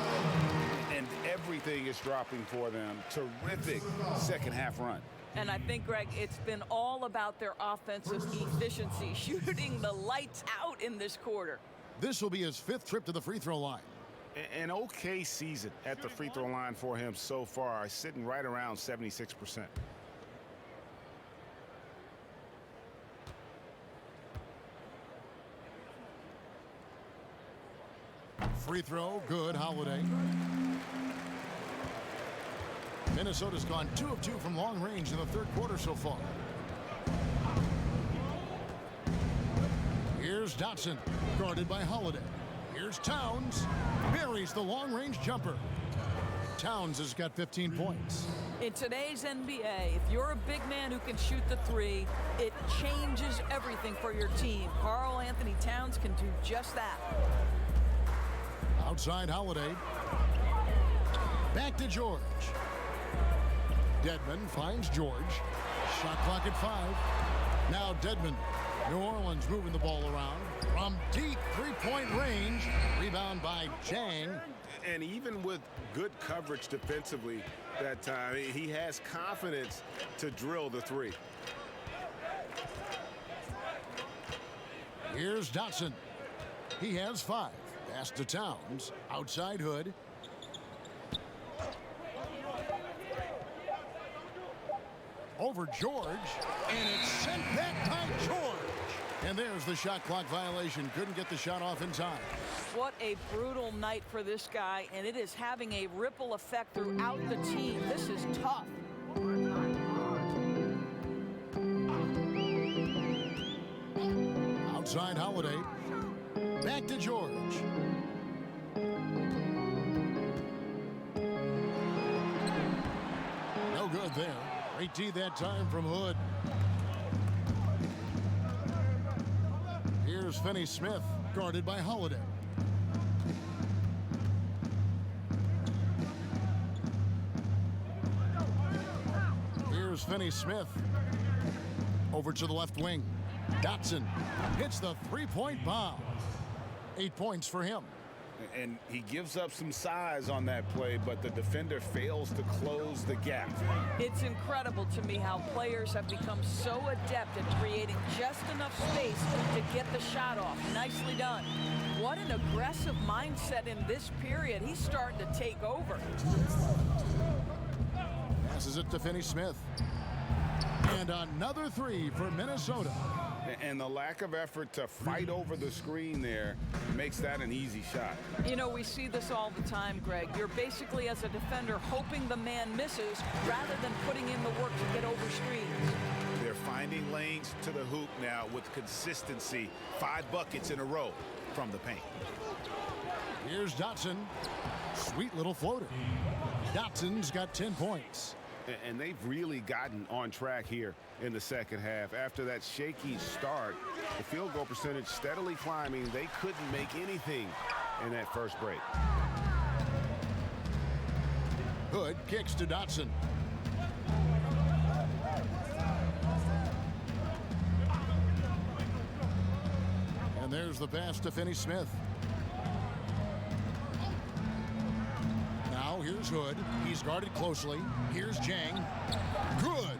And everything is dropping for them. Terrific second half run. And I think, Greg, it's been all about their offensive efficiency, shooting the lights out in this quarter. This will be his 5th trip to the free throw line. An okay season at the free throw line for him so far, sitting right around 76%. Free throw, good, Holiday. Minnesota's gone 2 of 2 from long range in the third quarter so far. Here's Dotson, guarded by Holiday. Here's Towns, buries the long-range jumper. Towns has got 15 points. In today's NBA, if you're a big man who can shoot the three, it changes everything for your team. Karl Anthony Towns can do just that. Outside Holiday. Back to George. Dedmon finds George. Shot clock at 5. Now Dedmon. New Orleans moving the ball around. From deep three-point range. Rebound by Zhang. And even with good coverage defensively that time, he has confidence to drill the three. Here's Dotson. He has 5. Pass to Towns. Outside Hood. Over George. And it's sent back by George. And there's the shot clock violation. Couldn't get the shot off in time. What a brutal night for this guy, and it is having a ripple effect throughout the team. This is tough. Outside Holiday. Back to George. No good there. Great D that time from Hood. Here's Finney-Smith, guarded by Holiday. Here's Finney-Smith. Over to the left wing. Dotson hits the three-point bomb. 8 points for him. And he gives up some size on that play, but the defender fails to close the gap. It's incredible to me how players have become so adept at creating just enough space to get the shot off. Nicely done. What an aggressive mindset in this period. He's starting to take over. Passes it to Finney-Smith. And another 3 for Minnesota. And the lack of effort to fight over the screen there makes that an easy shot. You know, we see this all the time, Greg. You're basically, as a defender, hoping the man misses rather than putting in the work to get over screens. They're finding lanes to the hoop now with consistency. 5 buckets in a row from the paint. Here's Dotson. Sweet little floater. Dotson's got 10 points. And they've really gotten on track here in the second half. After that shaky start, the field goal percentage steadily climbing. They couldn't make anything in that first break. Hood kicks to Dotson. And there's the pass to Finney-Smith. Now here's Hood. He's guarded closely. Here's Zhang. Good.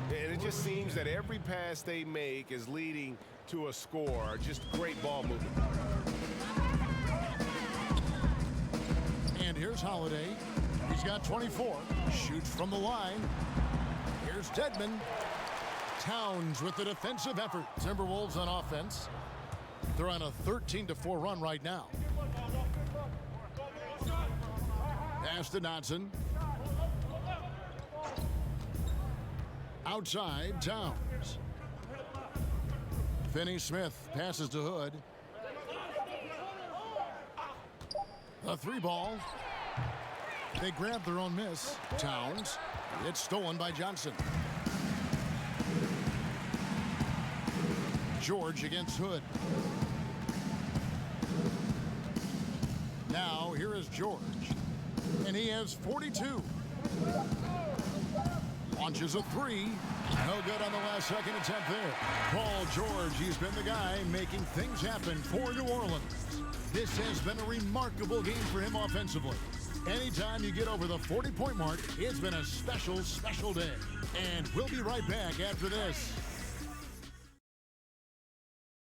And it just seems that every pass they make is leading to a score. Just great ball movement. And here's Holiday. He's got 24. Shoots from the line. Here's Dedmon. Towns with the defensive effort. Timberwolves on offense. They're on a 13-4 run right now. Pass to Dotson. Outside, Towns. Finney Smith passes to Hood. The 3-ball. They grab their own miss. Towns. It's stolen by Johnson. George against Hood. Now here is George. And he has 42. Launches a 3. No good on the last second attempt there. Paul George, he's been the guy making things happen for New Orleans. This has been a remarkable game for him offensively. Anytime you get over the 40-point mark, it's been a special, special day. And we'll be right back after this.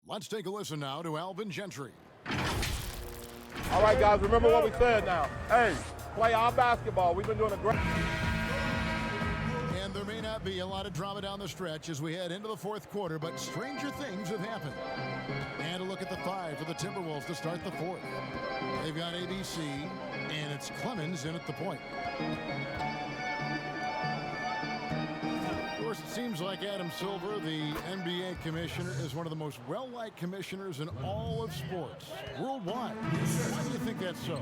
Let's take a listen now to Alvin Gentry. All right, guys, remember what we said now. Hey, play our basketball. We've been doing a great... And there may not be a lot of drama down the stretch as we head into the fourth quarter, but stranger things have happened. And a look at the 5 for the Timberwolves to start the fourth. They've got ABC, and it's Clemens in at the point. Of course, it seems like Adam Silver, the NBA commissioner, is one of the most well-liked commissioners in all of sports, worldwide. Why do you think that's so?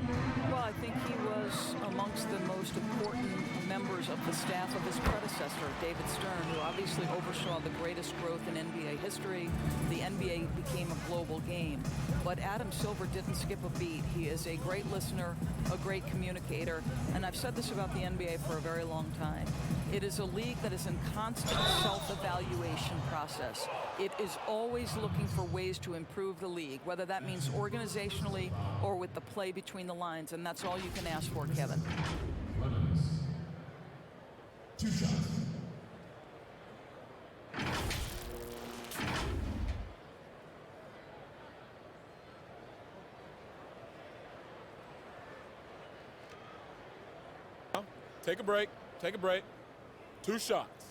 Well, I think he was amongst the most important members of the staff of his predecessor, David Stern, who obviously oversaw the greatest growth in NBA history. The NBA became a global game. But Adam Silver didn't skip a beat. He is a great listener, a great communicator, and I've said this about the NBA for a very long time. It is a league that is in constant self-evaluation process. It is always looking for ways to improve the league, whether that means organizationally or with the play between the lines, and that's all you can ask for, Kevin. 2 shots. Take a break. Take a break. 2 shots.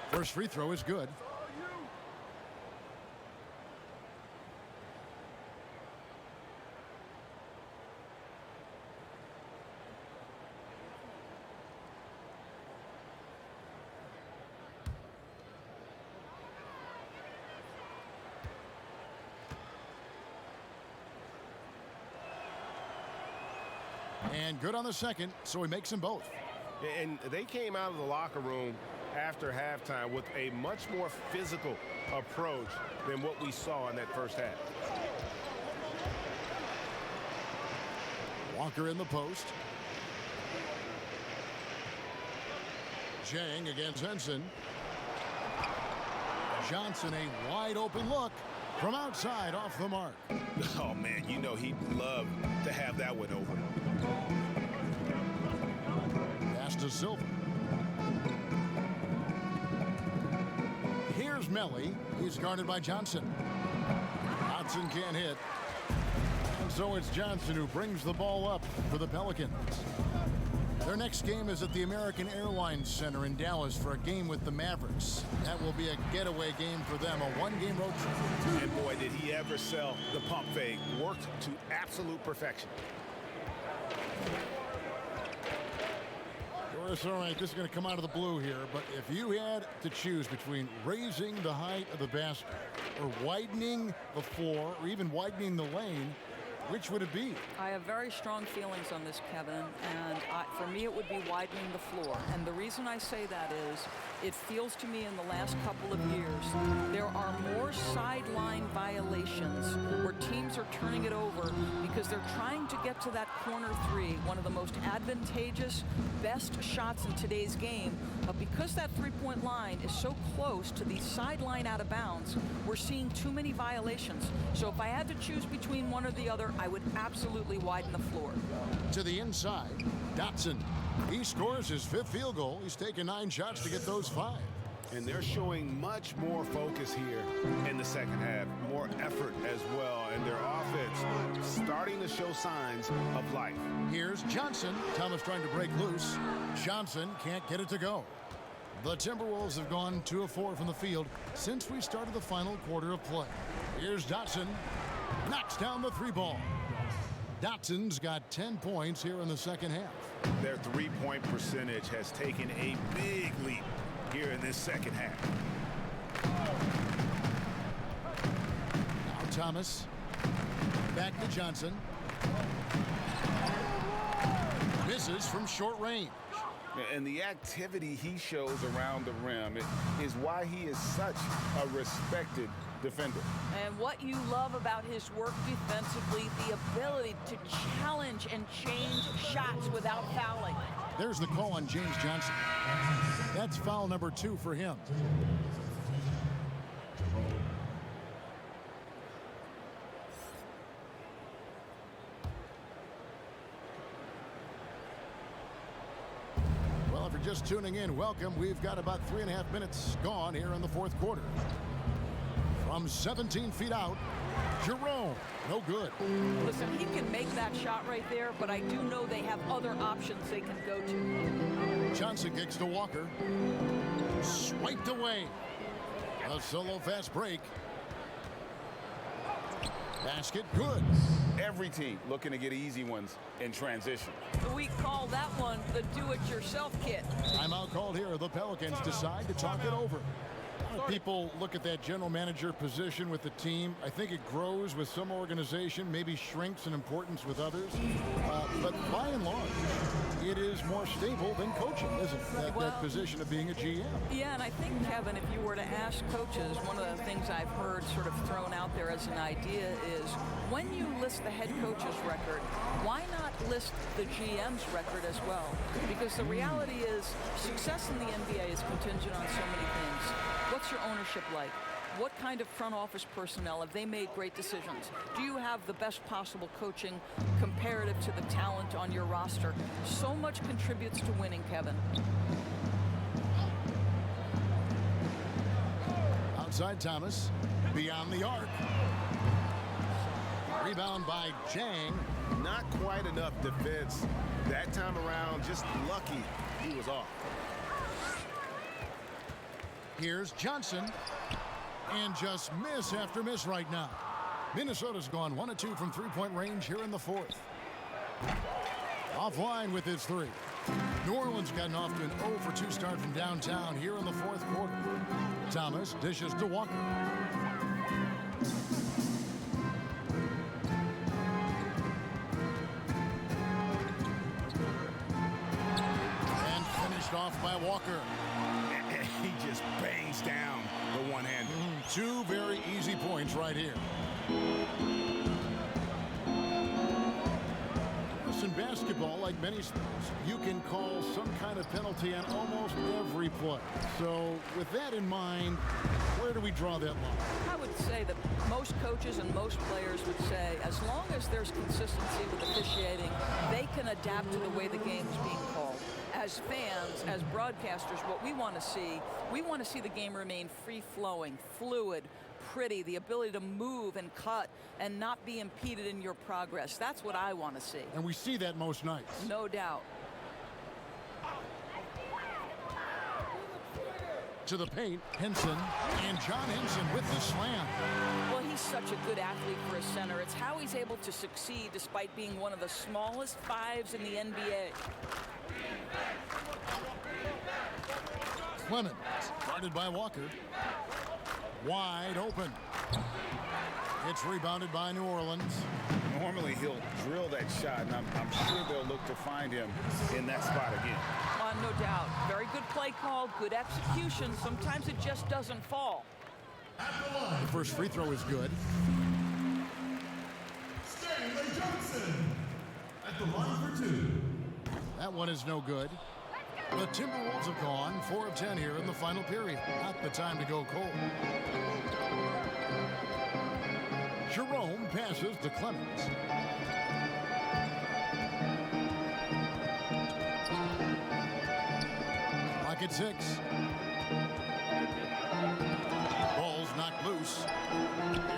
First free throw is good. And good on the second, so he makes them both. And they came out of the locker room after halftime with a much more physical approach than what we saw in that first half. Walker in the post. Jang against Henson. Johnson, a wide open look from outside off the mark. Oh, man, you know he'd love to have that one over. Pass to Silver. Here's Melly. He's guarded by Johnson. Hodson can't hit. And so it's Johnson who brings the ball up for the Pelicans. Their next game is at the American Airlines Center in Dallas for a game with the Mavericks. That will be a getaway game for them, a one-game road trip. And boy, did he ever sell the pump fake. Worked to absolute perfection. Doris, all right, this is going to come out of the blue here, but if you had to choose between raising the height of the basket or widening the floor or even widening the lane, which would it be? I have very strong feelings on this, Kevin, and for me it would be widening the floor. And the reason I say that is it feels to me in the last couple of years there are more sideline violations where teams are turning it over because they're trying to get to that corner three, one of the most advantageous, best shots in today's game. But because that three-point line is so close to the sideline out of bounds, we're seeing too many violations. So if I had to choose between one or the other, I would absolutely widen the floor. To the inside, Dotson. He scores his 5th field goal. He's taken 9 shots to get those 5. And they're showing much more focus here in the second half, more effort as well, and their offense starting to show signs of life. Here's Johnson. Thomas trying to break loose. Johnson can't get it to go. The Timberwolves have gone 2 of 4 from the field since we started the final quarter of play. Here's Dotson. Knocks down the three ball. Dotson's got 10 points here in the second half. Their three-point percentage has taken a big leap here in this second half. Now Thomas. Back to Johnson. Misses from short range. And the activity he shows around the rim is why he is such a respected defender. And what you love about his work defensively, the ability to challenge and change shots without fouling. There's the call on James Johnson. That's foul number 2 for him. Well, if you're just tuning in, welcome. We've got about 3.5 minutes gone here in the fourth quarter. From 17 feet out, Jerome, no good. Listen, he can make that shot right there, but I do know they have other options they can go to. Johnson kicks to Walker. Swiped away. A solo fast break. Basket good. Every team looking to get easy ones in transition. We call that one the do-it-yourself kit. Timeout called here. The Pelicans decide to talk it over. People look at that general manager position with the team. I think it grows with some organization, maybe shrinks in importance with others. But by and large, it is more stable than coaching, isn't it? That position of being a GM. Yeah, and I think, Kevin, if you were to ask coaches, one of the things I've heard sort of thrown out there as an idea is when you list the head coach's record, why not list the GM's record as well? Because the reality is success in the NBA is contingent on so many things. What's your ownership like? What kind of front office personnel? Have they made great decisions? Do you have the best possible coaching comparative to the talent on your roster? So much contributes to winning, Kevin. Outside Thomas, beyond the arc. Rebound by Chang. Not quite enough defense. That time around, just lucky he was off. Here's Johnson. And just miss after miss right now. Minnesota's gone 1 of 2 from three-point range here in the fourth. Offline with his three. New Orleans gotten off to an 0 for 2 start from downtown here in the fourth quarter. Thomas dishes to Walker. And finished off by Walker. He just bangs down the one-hander. 2 very easy points right here. In basketball, like many sports, you can call some kind of penalty on almost every play. So with that in mind, where do we draw that line? I would say that most coaches and most players would say as long as there's consistency with officiating, they can adapt to the way the game is being called. As fans, as broadcasters, what we want to see the game remain free-flowing, fluid, pretty, the ability to move and cut and not be impeded in your progress. That's what I want to see. And we see that most nights. No doubt. To the paint, Henson, and John Henson with the slam. Well, he's such a good athlete for a center. It's how he's able to succeed despite being one of the smallest fives in the NBA. Clemens, guarded by Walker. Wide open. It's rebounded by New Orleans. Normally he'll drill that shot, and I'm sure they'll look to find him in that spot again. No doubt. Very good play call, good execution. Sometimes it just doesn't fall. The first free throw is good. Stanley Johnson at the line for 2. That one is no good. The Timberwolves have gone 4 of 10 here in the final period. Not the time to go cold. Jerome passes to Clemens. Clock at 6. Ball's knocked loose.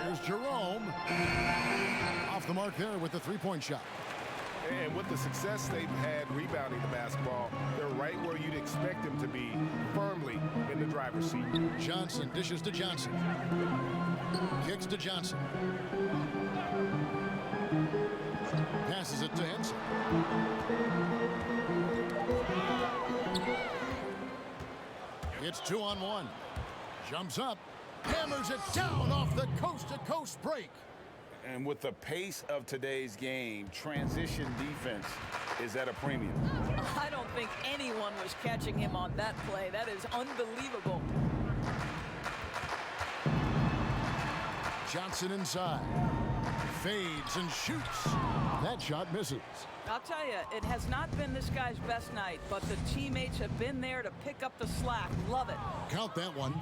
Here's Jerome. Off the mark there with the three-point shot. And with the success they've had rebounding the basketball, they're right where you'd expect them to be, firmly in the driver's seat. Johnson dishes to Johnson. Kicks to Johnson. Passes it to Henson. It's 2-on-1. Jumps up. Hammers it down off the coast-to-coast break. And with the pace of today's game, transition defense is at a premium. I don't think anyone was catching him on that play. That is unbelievable. Johnson inside. Fades and shoots. That shot misses. I'll tell you, it has not been this guy's best night, but the teammates have been there to pick up the slack. Love it. Count that one.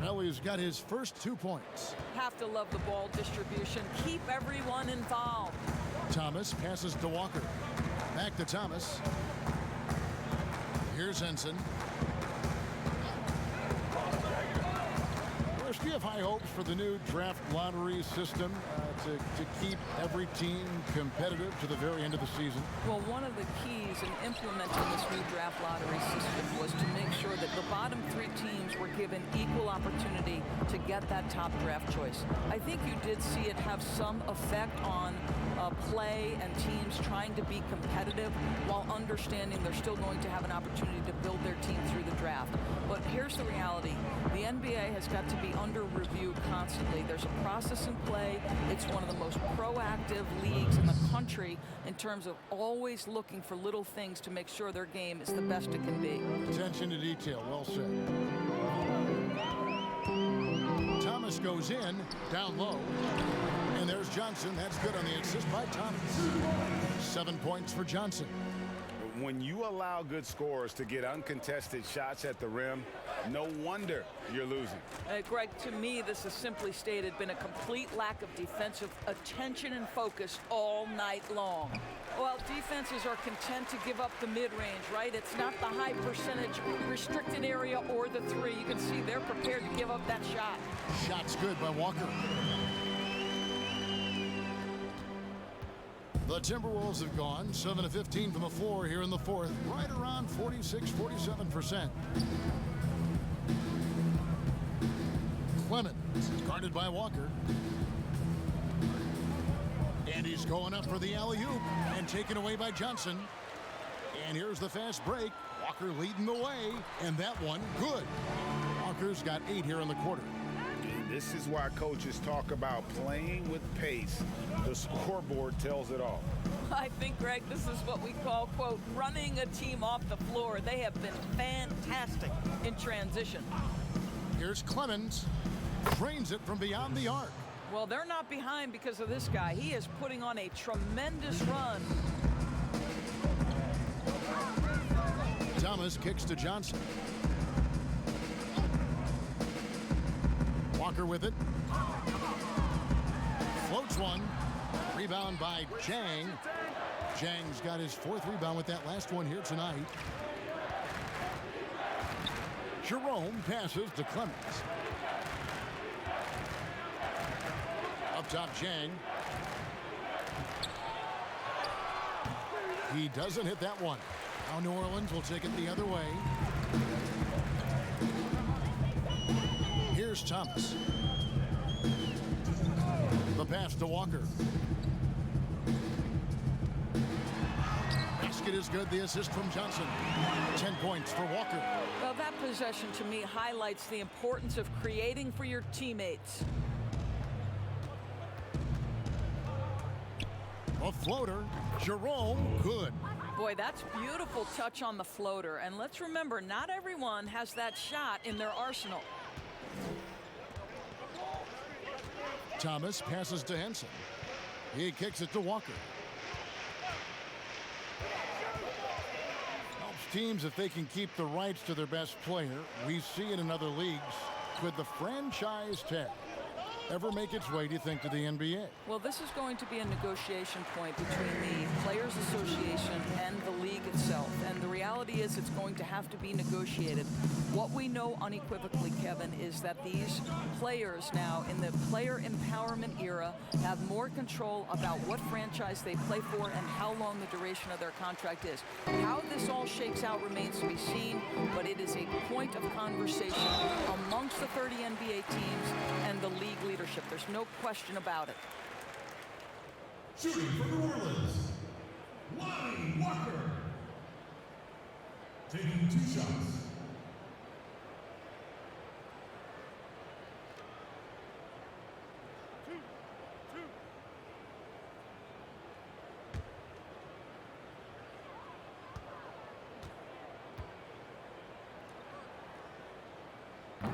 Ellie's got his first 2 points. Have to love the ball distribution. Keep everyone involved. Thomas passes to Walker. Back to Thomas. Here's Henson. Do you have high hopes for the new draft lottery system to keep every team competitive to the very end of the season? Well, one of the keys in implementing this new draft lottery system was to make sure that the bottom 3 teams were given equal opportunity to get that top draft choice. I think you did see it have some effect on play and teams trying to be competitive while understanding they're still going to have an opportunity to build their team through the draft. But here's the reality. The NBA has got to be under review constantly. There's a process in play. It's one of the most proactive leagues in the country in terms of always looking for little things to make sure their game is the best it can be. Attention to detail. Well said. Thomas goes in, down low. And there's Johnson. That's good on the assist by Thomas. 7 points for Johnson. When you allow good scorers to get uncontested shots at the rim, no wonder you're losing. Greg, to me, this has simply stated been a complete lack of defensive attention and focus all night long. Well, defenses are content to give up the mid-range, right? It's not the high percentage restricted area or the 3. You can see they're prepared to give up that shot. Shot's good by Walker. The Timberwolves have gone 7 of 15 from the floor here in the fourth, right around 46-47%. Clemens guarded by Walker. And he's going up for the alley-oop and taken away by Johnson. And here's the fast break. Walker leading the way, and that one good. Walker's got 8 here in the quarter. This is why coaches talk about playing with pace. The scoreboard tells it all. I think, Greg, this is what we call, quote, running a team off the floor. They have been fantastic in transition. Here's Clemens. Drains it from beyond the arc. Well, they're not behind because of this guy. He is putting on a tremendous run. Thomas kicks to Johnson. Walker with it. Floats one. Rebound by Chang. Chang's got his 4th rebound with that last one here tonight. Jerome passes to Clemens. Up top, Chang. He doesn't hit that one. Now New Orleans will take it the other way. Here's Thomas. The pass to Walker. Basket is good. The assist from Johnson. 10 points for Walker. Well, that possession to me highlights the importance of creating for your teammates. A floater. Jerome, good. Boy, that's beautiful touch on the floater. And let's remember, not everyone has that shot in their arsenal. Thomas passes to Henson. He kicks it to Walker. Helps teams if they can keep the rights to their best player. We see it in other leagues with the franchise tag. ever make its way, do you think, to the NBA? Well, this is going to be a negotiation point between the Players Association and the league itself. And the reality is it's going to have to be negotiated. What we know unequivocally, Kevin, is that these players now in the player empowerment era have more control about what franchise they play for and how long the duration of their contract is. How this all shakes out remains to be seen, but it is a point of conversation amongst the 30 NBA teams and the league leadership. There's no question about it. Shooting for New Orleans, Lonnie Walker. Taking 2 shots.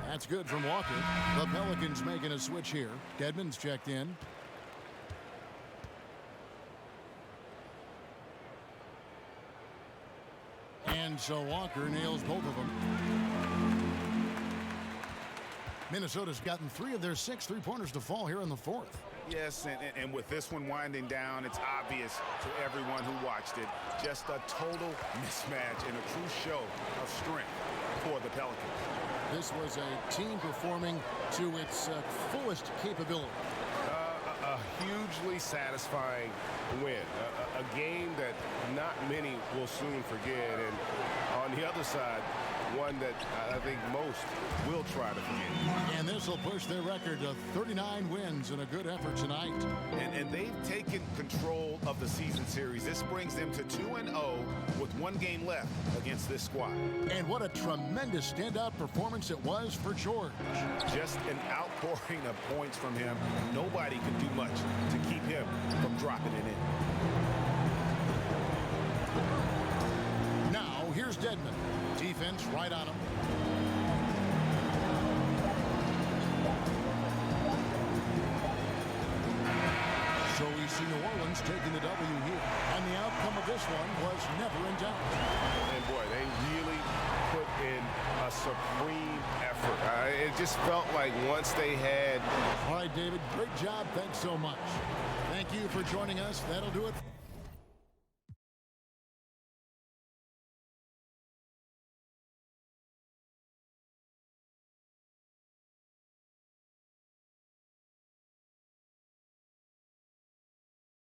That's good from Walker. The Pelicans making a switch here. Dedmon's checked in. And so Walker nails both of them. Minnesota's gotten 3 of their 6 3-pointers to fall here in the 4th. Yes, and with this one winding down, it's obvious to everyone who watched it. Just a total mismatch and a true show of strength for the Pelicans. This was a team performing to its fullest capability. A hugely satisfying win. A game that not many will soon forget. And on the other side, one that I think most will try to forget. And this will push their record to 39 wins in a good effort tonight. And they've taken control of the season series. This brings them to 2-0 with 1 game left against this squad. And what a tremendous standout performance it was for George. Just an outpouring of points from him. Nobody could do much to keep him from dropping it in. Now, here's Dedmon. Defense right on him. So we see New Orleans taking the W here. And the outcome of this one was never in doubt. And boy, they really put in a supreme effort. It just felt like once they had... All right, David, great job. Thanks so much. Thank you for joining us. That'll do it.